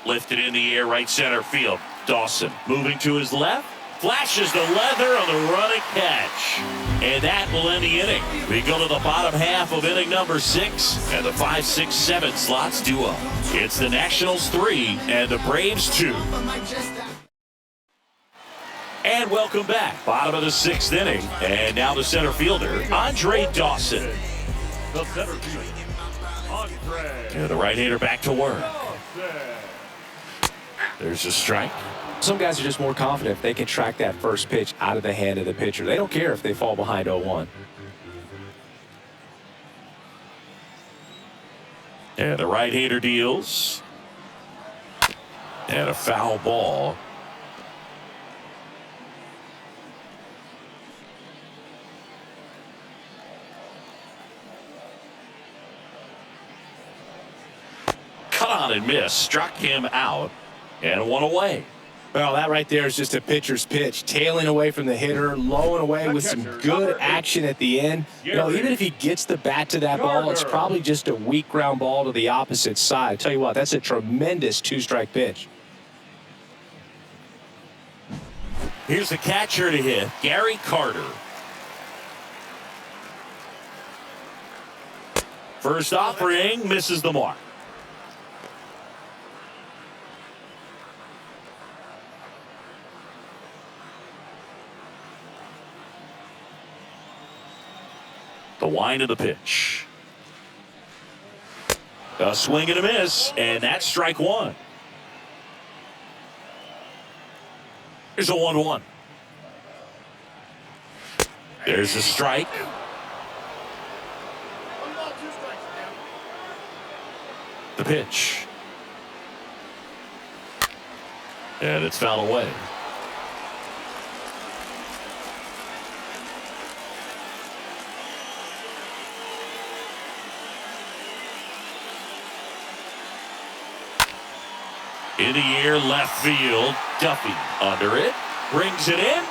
Lifted in the air, right center field. Dawson moving to his left. Flashes the leather on the running catch. And that will end the inning. We go to the bottom half of inning number 6. And the 5, 6, 7 slots do up. It's the Nationals 3 and the Braves 2. And welcome back. Bottom of the 6th inning. And now the center fielder, Andre Dawson. The center fielder, Andre. And the right-hander back to work. Dawson. There's a strike. Some guys are just more confident if they can track that first pitch out of the hand of the pitcher. They don't care if they fall behind 0-1. And the right-hander deals. And a foul ball. Cut on and miss. Struck him out. And one away. Well, that right there is just a pitcher's pitch. Tailing away from the hitter, low and away with some good action at the end. You know, even if he gets the bat to that ball, it's probably just a weak ground ball to the opposite side. I tell you what, that's a tremendous 2-strike pitch. Here's the catcher to hit, Gary Carter. First offering misses the mark. The wind of the pitch. A swing and a miss, and that's strike one. Here's a 1-1. There's a strike. The pitch. And it's fouled away. In the air, left field. Duffy under it. Brings it in.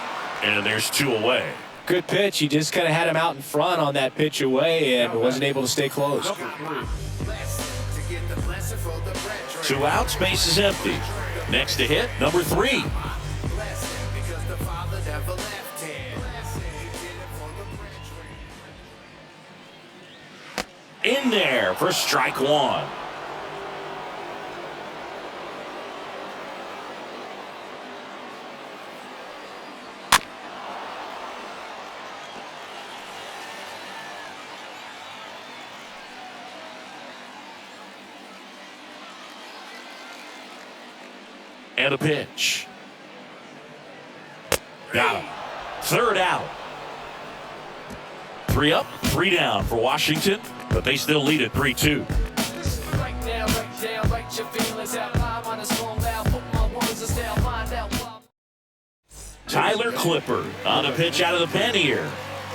And there's 2 away. Good pitch. He just kind of had him out in front on that pitch away and wasn't able to stay close. 2 outs, base is empty. Next to hit, number 3. In there for strike 1. And a pitch. Got him. 3rd out. 3 up, 3 down for Washington, but they still lead at 3-2. Tyler Clippard on a pitch out of the pen here.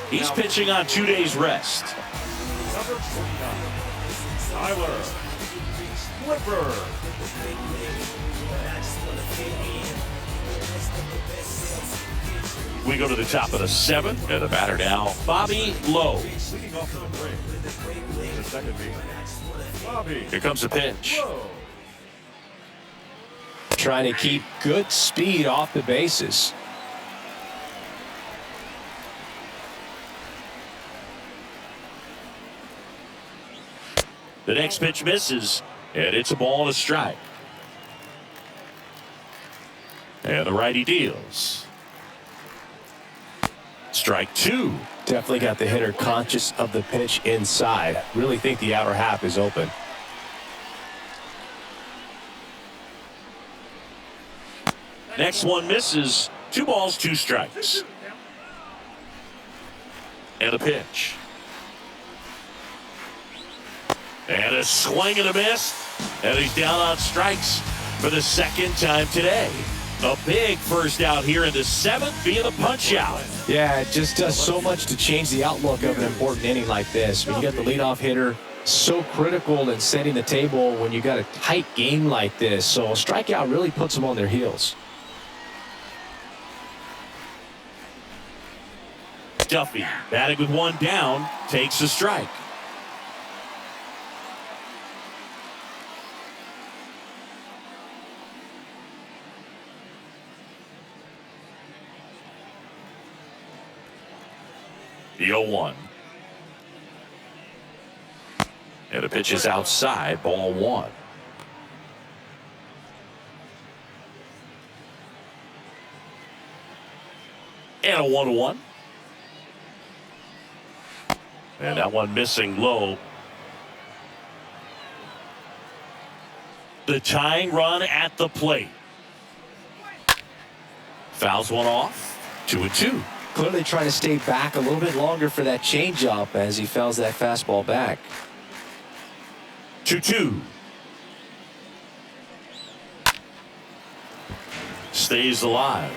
He's pitching on 2 days rest. Number 29, Tyler Clippard. We go to the top of the 7th, and the batter now, Bobby Lowe. Leading off to the break. The second baseman, Bobby. Here comes the pitch. Lowe. Trying to keep good speed off the bases. The next pitch misses, and it's a ball and a strike. And the righty deals. Strike 2. Definitely got the hitter conscious of the pitch inside. Really think the outer half is open. Next one misses. 2 balls, 2 strikes. And a pitch. And a swing and a miss. And he's down on strikes for the 2nd time today. A big first out here in the 7th via the punch out. Yeah, it just does so much to change the outlook of an important inning like this. When you got the leadoff hitter, so critical in setting the table when you got a tight game like this. So a strikeout really puts them on their heels. Duffy, batting with 1 down, takes a strike. The 0-1. And the pitch is outside, ball 1. And a 1-1. And that one missing low. The tying run at the plate. Fouls one off. 2-2. Clearly trying to stay back a little bit longer for that changeup as he fouls that fastball back. 2-2. Stays alive.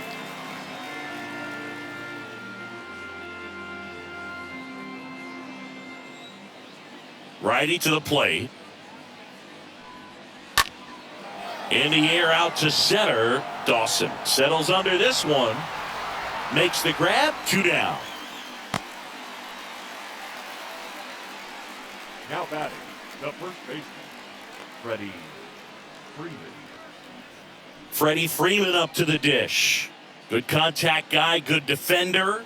Righty to the plate. In the air out to center. Dawson settles under this one. Makes the grab. 2 down. Now batting, the first baseman, Freddie Freeman. Freddie Freeman up to the dish. Good contact guy, good defender.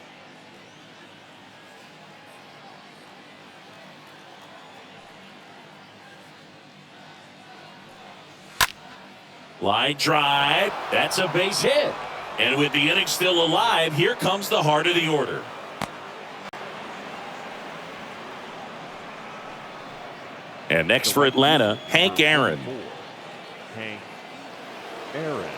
Line drive. That's a base hit. And with the inning still alive, here comes the heart of the order. And next for Atlanta, Hank Aaron. Hank Aaron.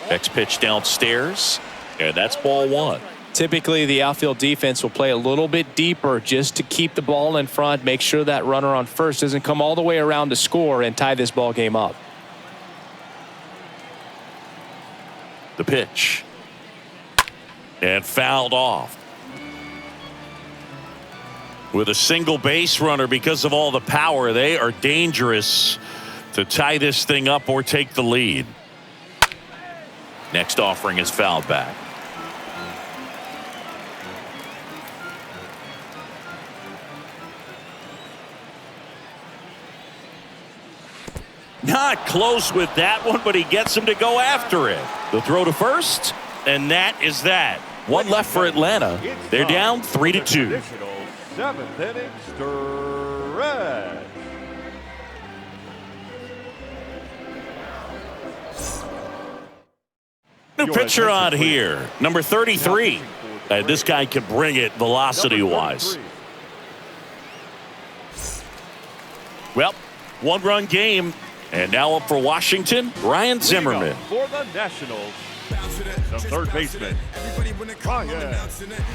Next pitch downstairs, and that's ball one. Typically, the outfield defense will play a little bit deeper just to keep the ball in front, make sure that runner on first doesn't come all the way around to score and tie this ball game up. The pitch. And fouled off. With a single base runner, because of all the power, they are dangerous to tie this thing up or take the lead. Next offering is fouled back. Not close with that one, but he gets him to go after it. The throw to first, and that is that. One left for Atlanta. They're down 3-2. Seventh inning stretch. New pitcher on here, number 33. This guy can bring it velocity-wise. Well, one-run game, and now up for Washington, Ryan Zimmerman. For the Nationals, the third baseman, Ryan Zimmerman.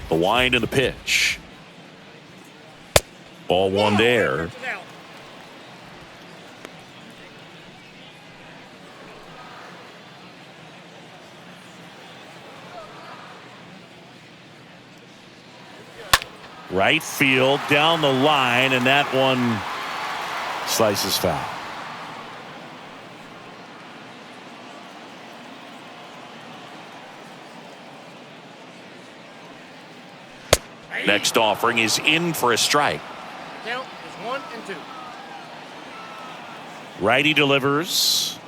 The wind and the pitch. Ball one there. Right field down the line, and that one slices foul. Next offering is in for a strike. Count is 1 and 2. Righty delivers.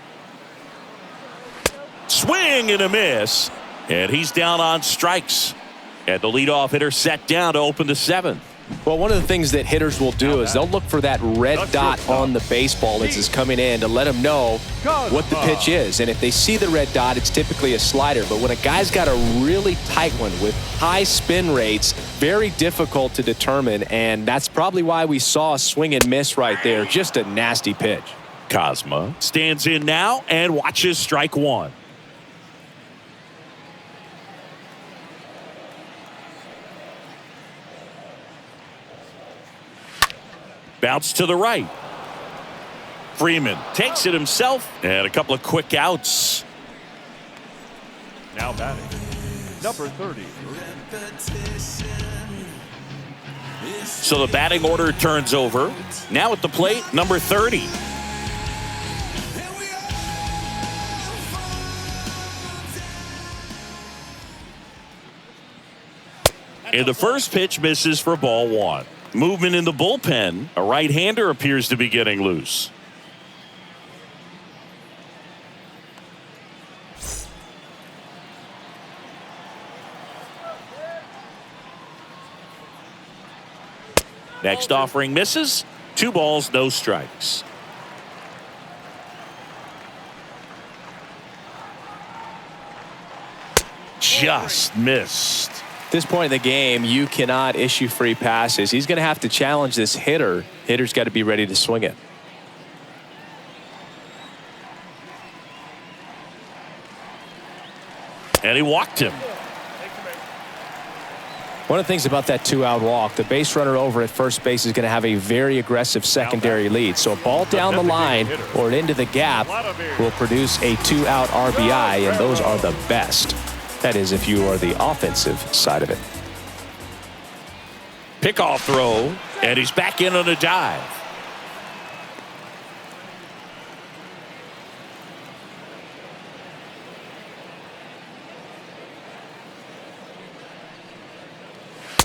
Swing and a miss. And he's down on strikes. And the leadoff hitter set down to open the seventh. Well, one of the things that hitters will do is they'll look for that red dot on the baseball as it's coming in to let them know what the pitch is. And if they see the red dot, it's typically a slider. But when a guy's got a really tight one with high spin rates, very difficult to determine. And that's probably why we saw a swing and miss right there. Just a nasty pitch. Cosma stands in now and watches strike one. Bounce to the right. Freeman takes it himself, and a couple of quick outs. Now batting, number 30. So the batting order turns over. Now at the plate, number 30. And the first pitch misses for ball one. Movement in the bullpen. A right-hander appears to be getting loose. Next offering misses. 2 balls, no strikes. Just missed. At this point in the game, you cannot issue free passes. He's going to have to challenge this hitter. Hitter's got to be ready to swing it. And he walked him. One of the things about that 2-out walk, the base runner over at first base is going to have a very aggressive secondary lead. So a ball down the line or into the gap will produce a 2-out RBI, and those are the best. That is, if you are the offensive side of it. Pickoff throw, and he's back in on a dive.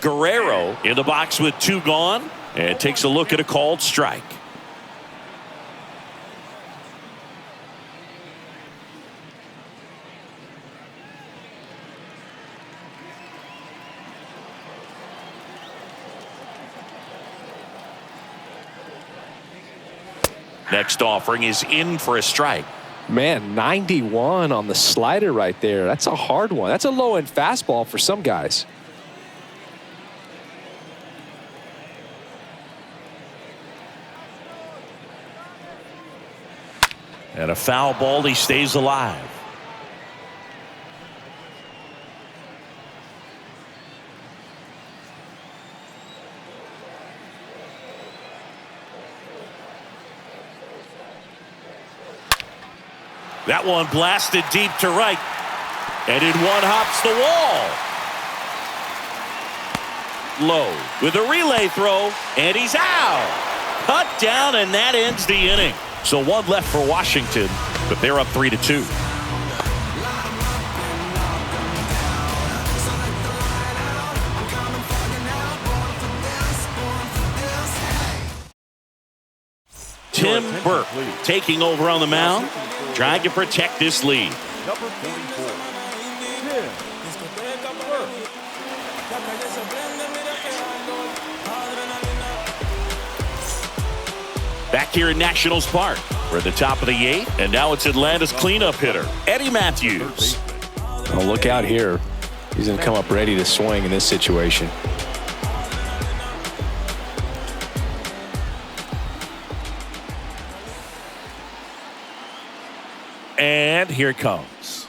Guerrero in the box with 2 gone, and takes a look at a called strike. Next offering is in for a strike. Man, 91 on the slider right there. That's a hard one. That's a low-end fastball for some guys. And a foul ball. He stays alive. That one blasted deep to right. And in one hops the wall. Low with a relay throw. And he's out. Cut down, and that ends the inning. So one left for Washington, but they're up 3-2. Tim Burke taking over on the mound, trying to protect this lead. Number 44, Tim Burke. Back here in Nationals Park, we're at the top of the 8th, and now it's Atlanta's cleanup hitter, Eddie Matthews. Oh, look out here. He's going to come up ready to swing in this situation. And here it comes.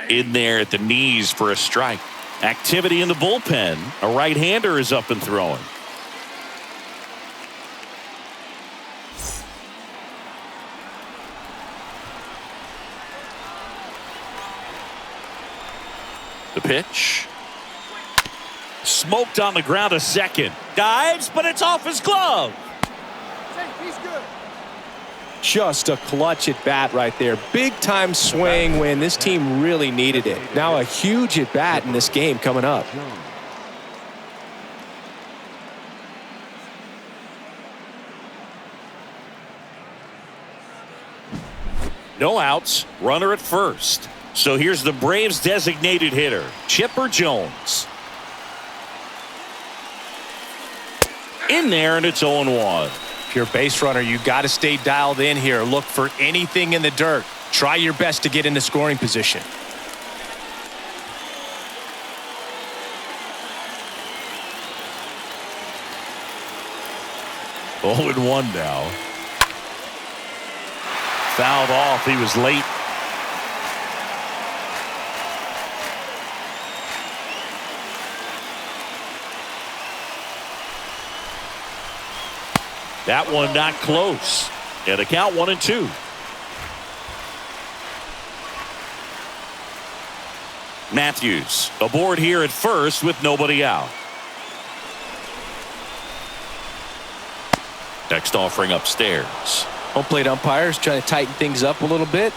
In there at the knees for a strike. Activity in the bullpen. A right-hander is up and throwing. The pitch. Smoked on the ground a second. Dives, but it's off his glove. He's good. Just a clutch at bat right there. Big time swing when this team really needed it. Now a huge at bat in this game coming up. No outs, runner at first. So here's the Braves designated hitter, Chipper Jones. In there, and it's 0-1. If you're a base runner, you got to stay dialed in here. Look for anything in the dirt. Try your best to get into scoring position. Oh, 0-1 now. Fouled off. He was late. That one not close. And a count 1-2. Matthews aboard here at first with nobody out. Next offering upstairs. Home plate umpires trying to tighten things up a little bit.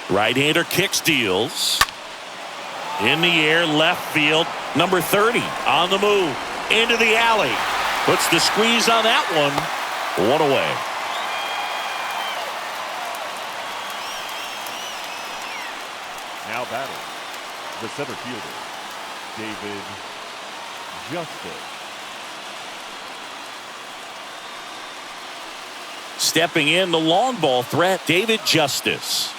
Right-hander kicks, deals. In the air, left field. Number 30 on the move. Into the alley. Puts the squeeze on that one. One away. Now batting, the center fielder, David Justice. Stepping in, the long ball threat, David Justice.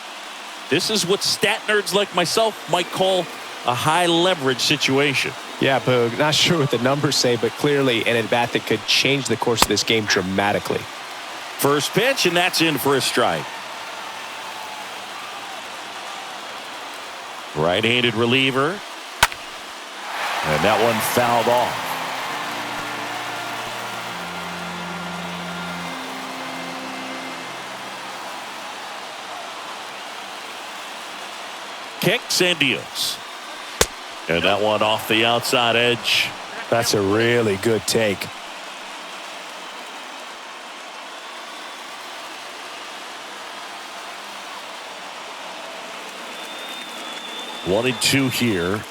This is what stat nerds like myself might call a high leverage situation. Yeah, Boog, not sure what the numbers say, but clearly an at-bat that could change the course of this game dramatically. First pitch, and that's in for a strike. Right-handed reliever. And that one fouled off. Kicks and deals. And that one off the outside edge. That's a really good take. One and two here. 1-2.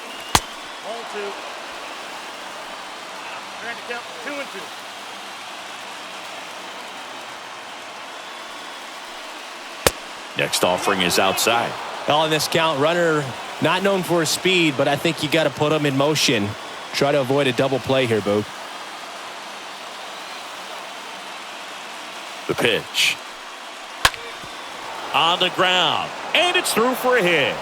Trying to count 2-2. Next offering is outside. Well, in this count, runner not known for his speed, but I think you got to put him in motion. Try to avoid a double play here, Boog. The pitch. on the ground, and it's through for a hit.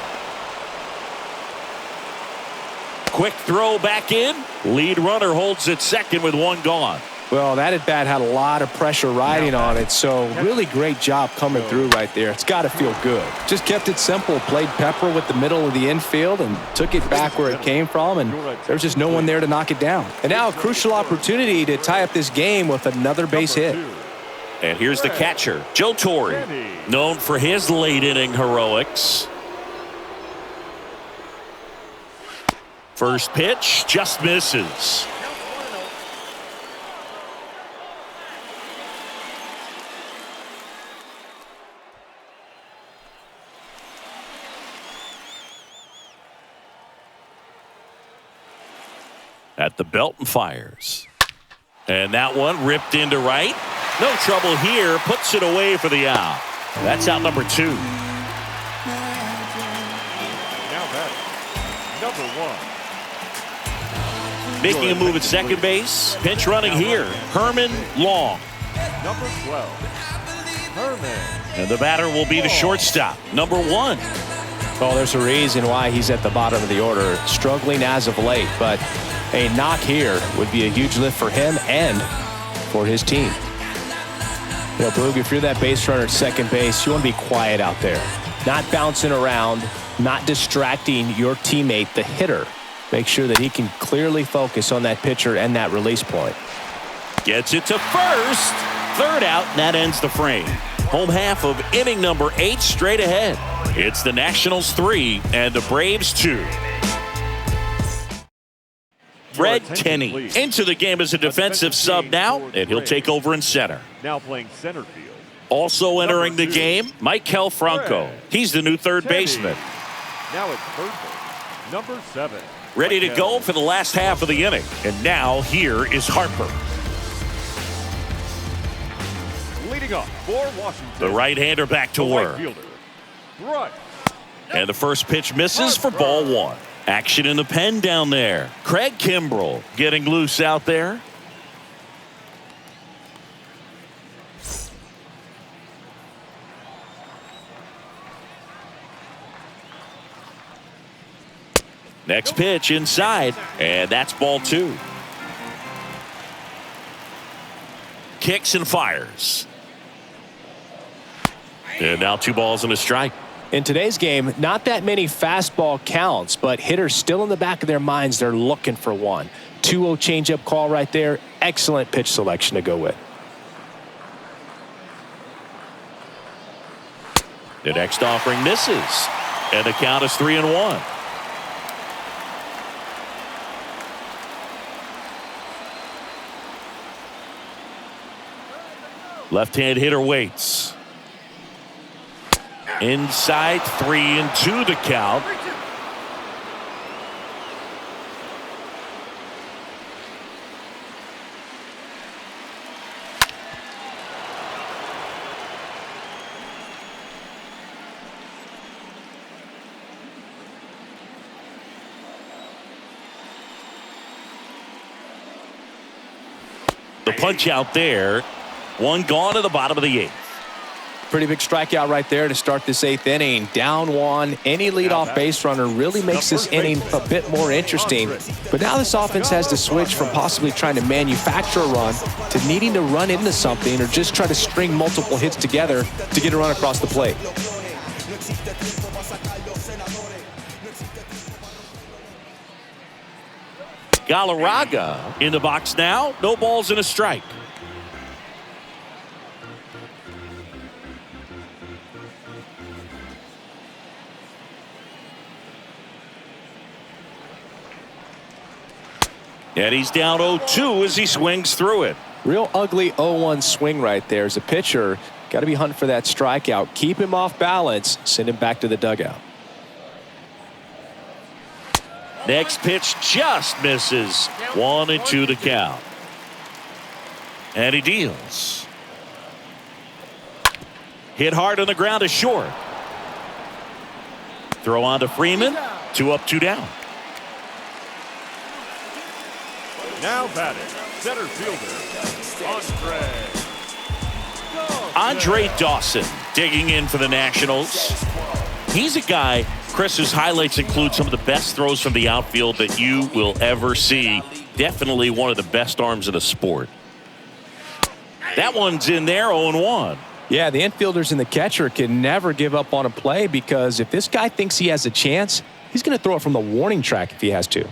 Quick throw back in. Lead runner holds at second with one gone. Well, that at bat had a lot of pressure riding on it, so really great job coming through right there. It's got to feel good. Just kept it simple, played pepper with the middle of the infield and took it back where it came from, and there's just no one there to knock it down. And now a crucial opportunity to tie up this game with another base hit. And here's the catcher, Joe Torre, known for his late inning heroics. First pitch just misses. At the belt and fires. And that one ripped into right. No trouble here. Puts it away for the out. That's out number 2. Now batting, number 1. Making a move at second base. Pinch running here. Herman Long. Number 12. Herman. And the batter will be the shortstop, number 1. Well, there's a reason why he's at the bottom of the order. Struggling as of late, but a knock here would be a huge lift for him and for his team. You know, Boog, if you're that base runner at second base, you want to be quiet out there. Not bouncing around, not distracting your teammate, the hitter. Make sure that he can clearly focus on that pitcher and that release point. Gets it to first. Third out, and that ends the frame. Home half of inning number 8 straight ahead. It's the Nationals 3 and the Braves 2. Fred Tenney into the game as a defensive sub now, and he'll take over in center. Now playing center field. Also entering the game, Michael Franco. He's the new third baseman. Now it's third base, number 7. Ready to go for the last half of the inning. And now here is Harper. Leading off for Washington. The right-hander back to work. Right. And the first pitch misses for ball 1. Action in the pen down there. Craig Kimbrell getting loose out there. Next pitch inside, and that's ball 2. Kicks and fires. And now 2 balls and a strike. In today's game, not that many fastball counts, but hitters still in the back of their minds, they're looking for one. 2-0 changeup call right there. Excellent pitch selection to go with. The next offering misses, and the count is 3-1. Left-hand hitter waits. Inside, 3-2 the count. The punch out there. 1 gone to the bottom of the 8th. Pretty big strikeout right there to start this 8th inning. Down 1. Any leadoff base runner really makes this inning a bit more interesting. But now this offense has to switch from possibly trying to manufacture a run to needing to run into something or just try to string multiple hits together to get a run across the plate. Galarraga in the box now. No balls and a strike. And he's down 0-2 as he swings through it. Real ugly 0-1 swing right there. As a pitcher, got to be hunting for that strikeout. Keep him off balance. Send him back to the dugout. Next pitch just misses. 1-2 the count. And he deals. Hit hard on the ground is short. Throw on to Freeman. 2 up, 2 down. Now batting, center fielder, Andre Dawson digging in for the Nationals. He's a guy, Chris, whose highlights include some of the best throws from the outfield that you will ever see. Definitely one of the best arms in the sport. That one's in there, 0-1. Yeah, the infielders and the catcher can never give up on a play, because if this guy thinks he has a chance, he's going to throw it from the warning track if he has to.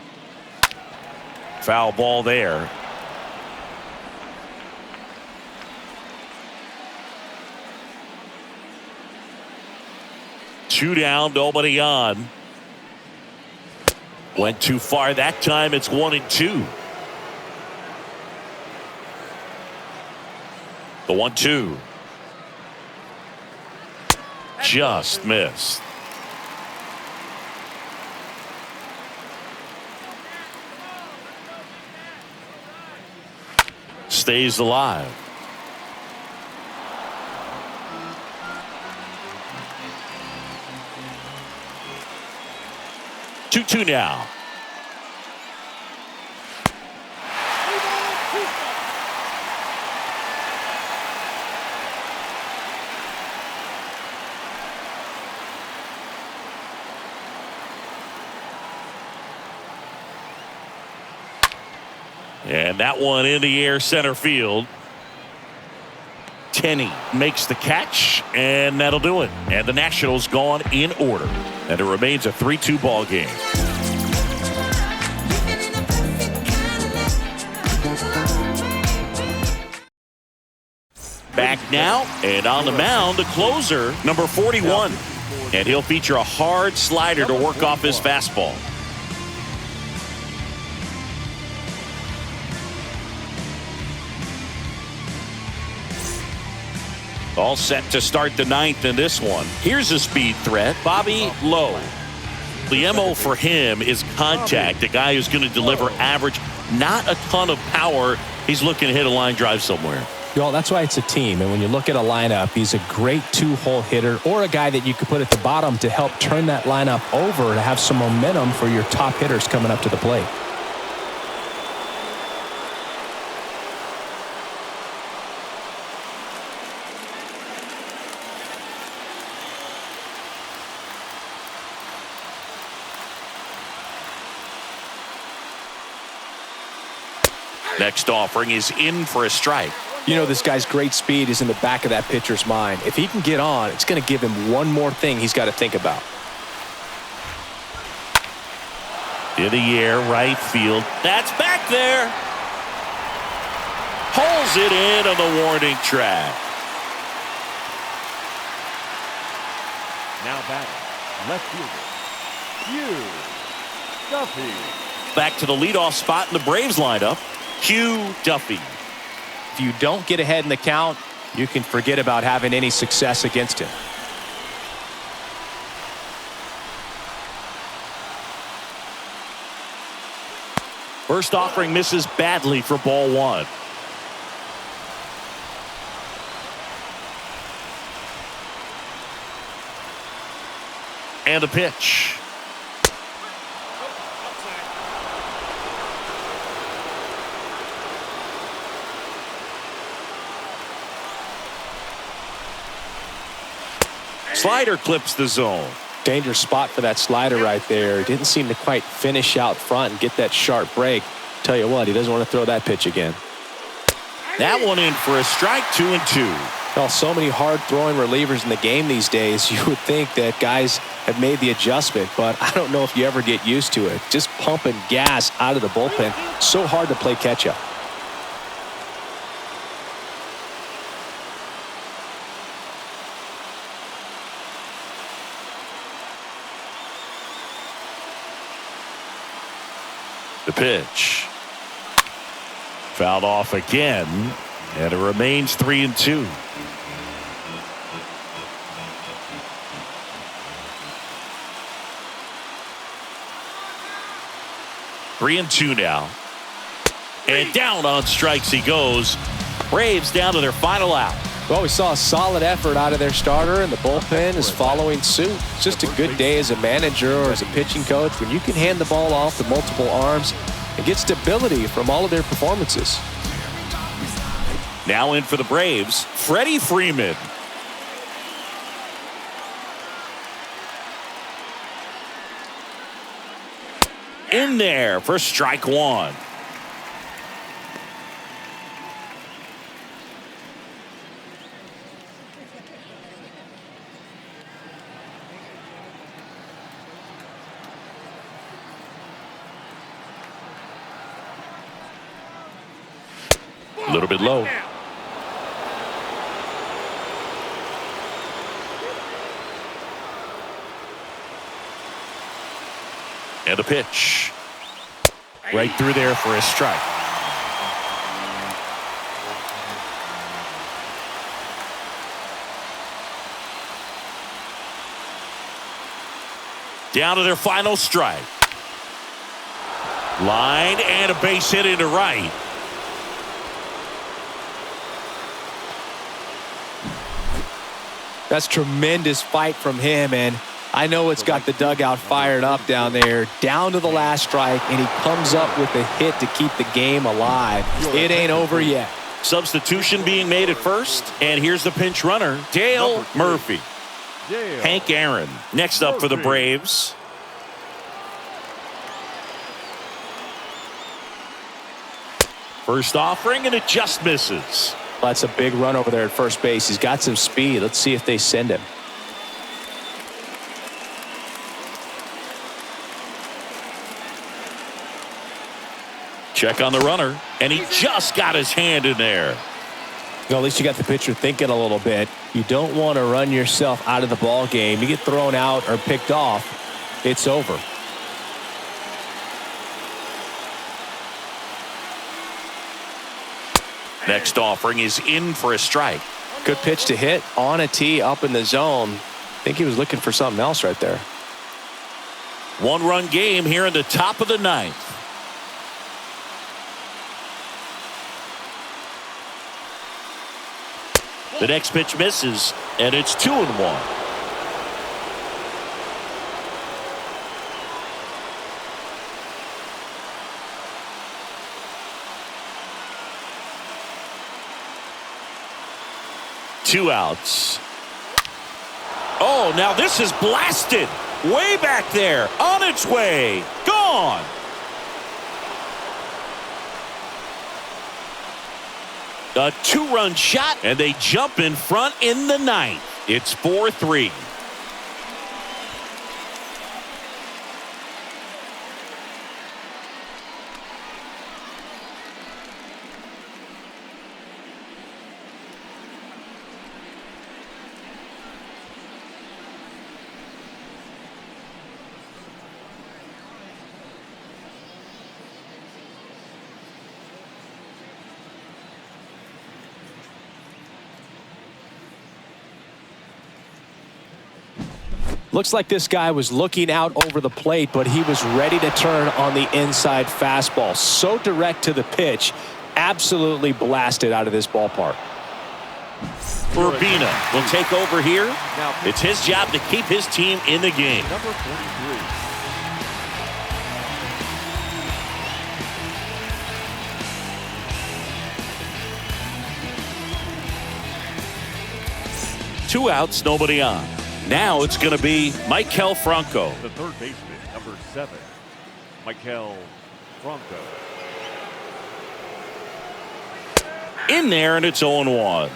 Foul ball there. Two down, nobody on. Went too far that time. It's 1-2. The 1-2. Just missed. Stays alive. Two now. And that one in the air, center field. Tenney makes the catch, and that'll do it. And the Nationals gone in order. And it remains a 3-2 ball game. Back now, and on the mound, the closer, number 41. And he'll feature a hard slider to work off his fastball. All set to start the ninth in this one. Here's a speed threat, Bobby Lowe. The MO for him is contact, a guy who's going to deliver average, not a ton of power. He's looking to hit a line drive somewhere. Well, that's why it's a team. And when you look at a lineup, he's a great two-hole hitter, or a guy that you could put at the bottom to help turn that lineup over to have some momentum for your top hitters coming up to the plate. Next offering is in for a strike. You know, this guy's great speed is in the back of that pitcher's mind. If he can get on, it's going to give him one more thing he's got to think about. In the air, right field. That's back there. Pulls it in on the warning track. Now batting, left fielder, Hugh Duffy. Back to the leadoff spot in the Braves lineup, Hugh Duffy. If you don't get ahead in the count, you can forget about having any success against him. First offering misses badly for ball one. And a pitch. Slider clips the zone. Dangerous spot for that slider right there. Didn't seem to quite finish out front and get that sharp break. Tell you what, he doesn't want to throw that pitch again. That one in for a strike, 2-2. Well, so many hard throwing relievers in the game these days, you would think that guys have made the adjustment, but I don't know if you ever get used to it. Just pumping gas out of the bullpen. So hard to play catch up. The pitch. Fouled off again, and it remains 3-2. Three and two now. And down on strikes he goes. Braves down to their final out. Well, we saw a solid effort out of their starter, and the bullpen is following suit. It's just a good day as a manager or as a pitching coach when you can hand the ball off to multiple arms and get stability from all of their performances. Now in for the Braves, Freddie Freeman. in there for strike one. A little bit low. And a pitch. Right through there for a strike. Down to their final strike. Line and a base hit into right. That's tremendous fight from him, and I know it's got the dugout fired up down there. Down to the last strike, and he comes up with a hit to keep the game alive. It ain't over yet. Substitution being made at first, and here's the pinch runner, Dale Murphy. Hank Aaron next up for the Braves. First offering, and it just misses. That's a big run over there at first base. He's got some speed. Let's see if they send him. Check on the runner, and he just got his hand in there. Well, at least you got the pitcher thinking a little bit. You don't want to run yourself out of the ball game. You get thrown out or picked off, it's over. Next offering is in for a strike. Good pitch to hit on a tee up in the zone. I think he was looking for something else right there. One-run game here in the top of the ninth. The next pitch misses, and it's 2-1. Two outs. Oh, now this is blasted. Way back there. On its way. Gone. A two-run shot, and they jump in front in the ninth. It's 4-3. Looks like this guy was looking out over the plate, but he was ready to turn on the inside fastball. So direct to the pitch, absolutely blasted out of this ballpark. Urbina will take over here. It's his job to keep his team in the game. Number 43. Two outs, nobody on. Now it's going to be Michael Franco. The third baseman, number 7, Michael Franco. In there, and it's 0-1. 0-1.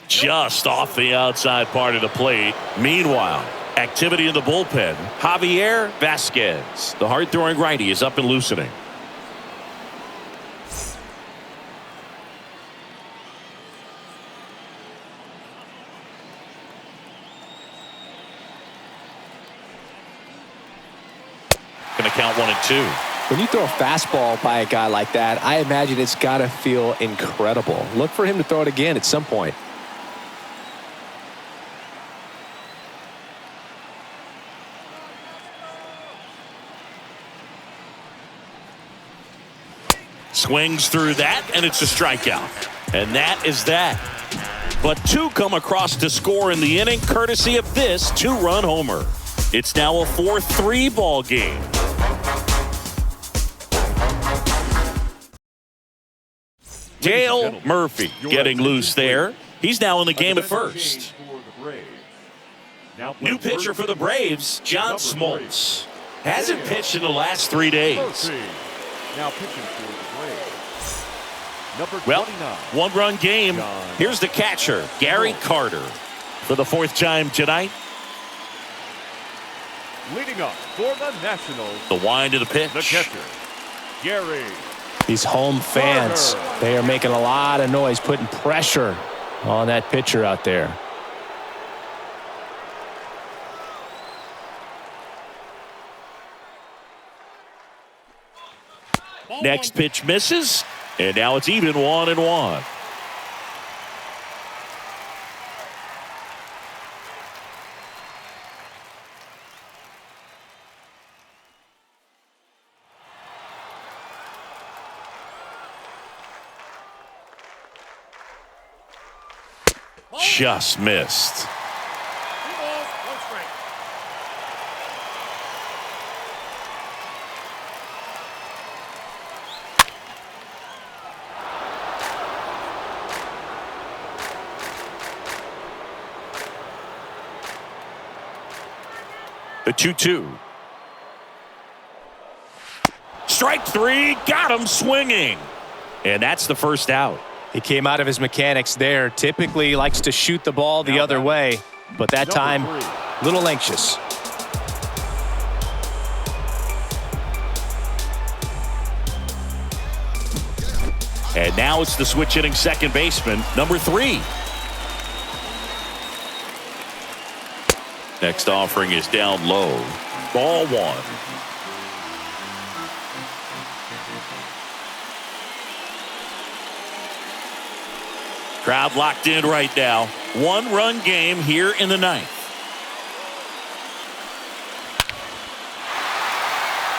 Just off the outside part of the plate. Meanwhile, activity in the bullpen. Javier Vasquez, the hard-throwing righty, is up and loosening. Going to count 1-2. When you throw a fastball by a guy like that, I imagine it's got to feel incredible. Look for him to throw it again at some point. Swings through that, and it's a strikeout. And that is that. But two come across to score in the inning, courtesy of this two-run homer. It's now a 4-3 ball game. Dale Murphy getting loose there. He's now in the game at first. New pitcher for the Braves, John Smoltz. Hasn't pitched in the last 3 days. Now pitching for the Braves. Number 29. Well, one-run game. Here's the catcher, Gary Carter, for the 4th time tonight. Leading up for the Nationals, The wind of the pitch. the catcher, Gary. These home fans, they are making a lot of noise, putting pressure on that pitcher out there. Next pitch misses, and now it's even 1-1. Just missed. 2 balls, 1 strike. The 2-2. Strike 3, got him swinging. And that's the first out. He came out of his mechanics there. Typically likes to shoot the ball the other way, but that time, a little anxious. And now it's the switch hitting second baseman, number 3. Next offering is down low. Ball 1. Crowd locked in right now. 1-run game here in the 9th.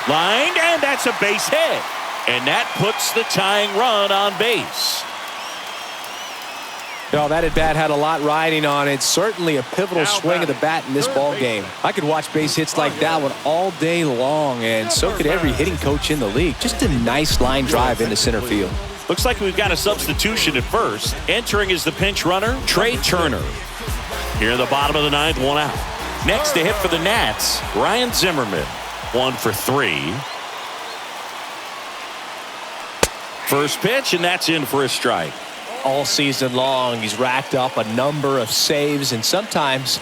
Lined, and that's a base hit. And that puts the tying run on base. No, that at bat had a lot riding on it. Certainly a pivotal swing of the bat in this ball game. I could watch base hits like that one all day long, and so could every hitting coach in the league. Just a nice line drive into center field. Looks like we've got a substitution at first. Entering is the pinch runner, Trey Turner. Here in the bottom of the 9th, 1 out. Next to hit for the Nats, Ryan Zimmerman. 1 for 3. First pitch, and that's in for a strike. All season long, he's racked up a number of saves, and sometimes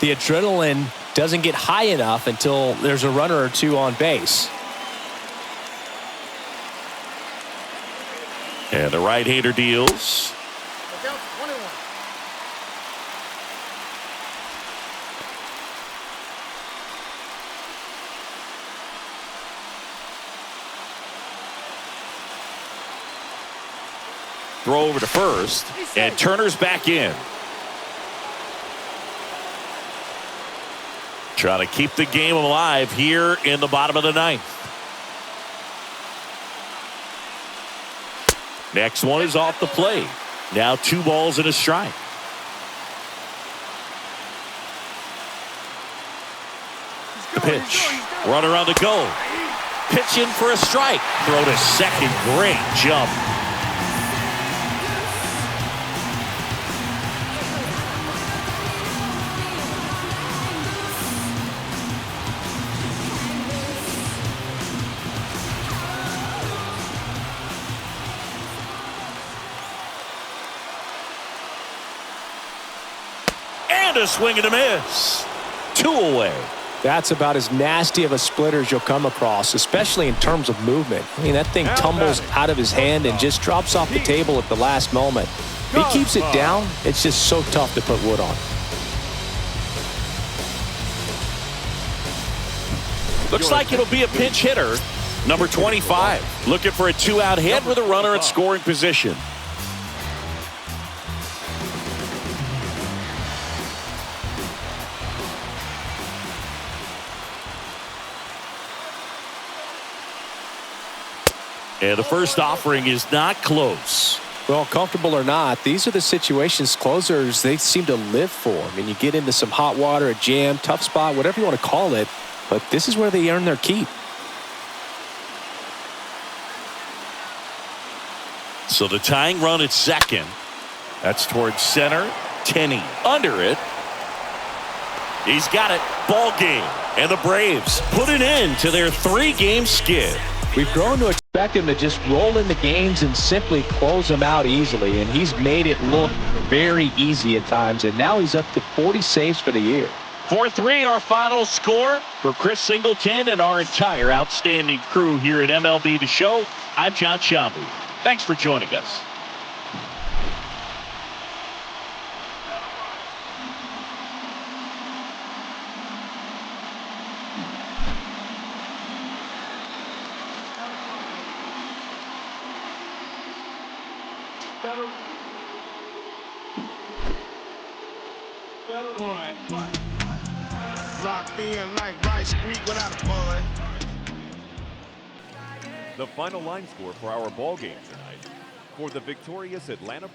the adrenaline doesn't get high enough until there's a runner or two on base. And the right-hander deals. Look out, 21. Throw over to first, and Turner's back in. Trying to keep the game alive here in the bottom of the 9th. Next one is off the plate. Now 2 balls and a strike. The pitch. Runner on the go. Pitching for a strike. Throw to second. Great jump. And a swing and a miss. 2 away. That's about as nasty of a splitter as you'll come across, especially in terms of movement. I mean, that thing tumbles out of his hand and just drops off the table at the last moment. If he keeps it down, it's just so tough to put wood on. Looks like it'll be a pinch hitter. Number 25. Looking for a 2-out hit with a runner at scoring position. And the first offering is not close. Well, comfortable or not, these are the situations closers they seem to live for. I mean, you get into some hot water, a jam, tough spot, whatever you want to call it, but this is where they earn their keep. So the tying run at second. That's towards center. Tenney under it. He's got it. Ball game. And the Braves put an end to their 3-game skid. We've grown to expect him to just roll into games and simply close them out easily, and he's made it look very easy at times, and now he's up to 40 saves for the year. 4-3 our final score. For Chris Singleton and our entire outstanding crew here at MLB The Show, I'm John Shambu. Thanks for joining us. The final line score for our ball game tonight. For the victorious Atlanta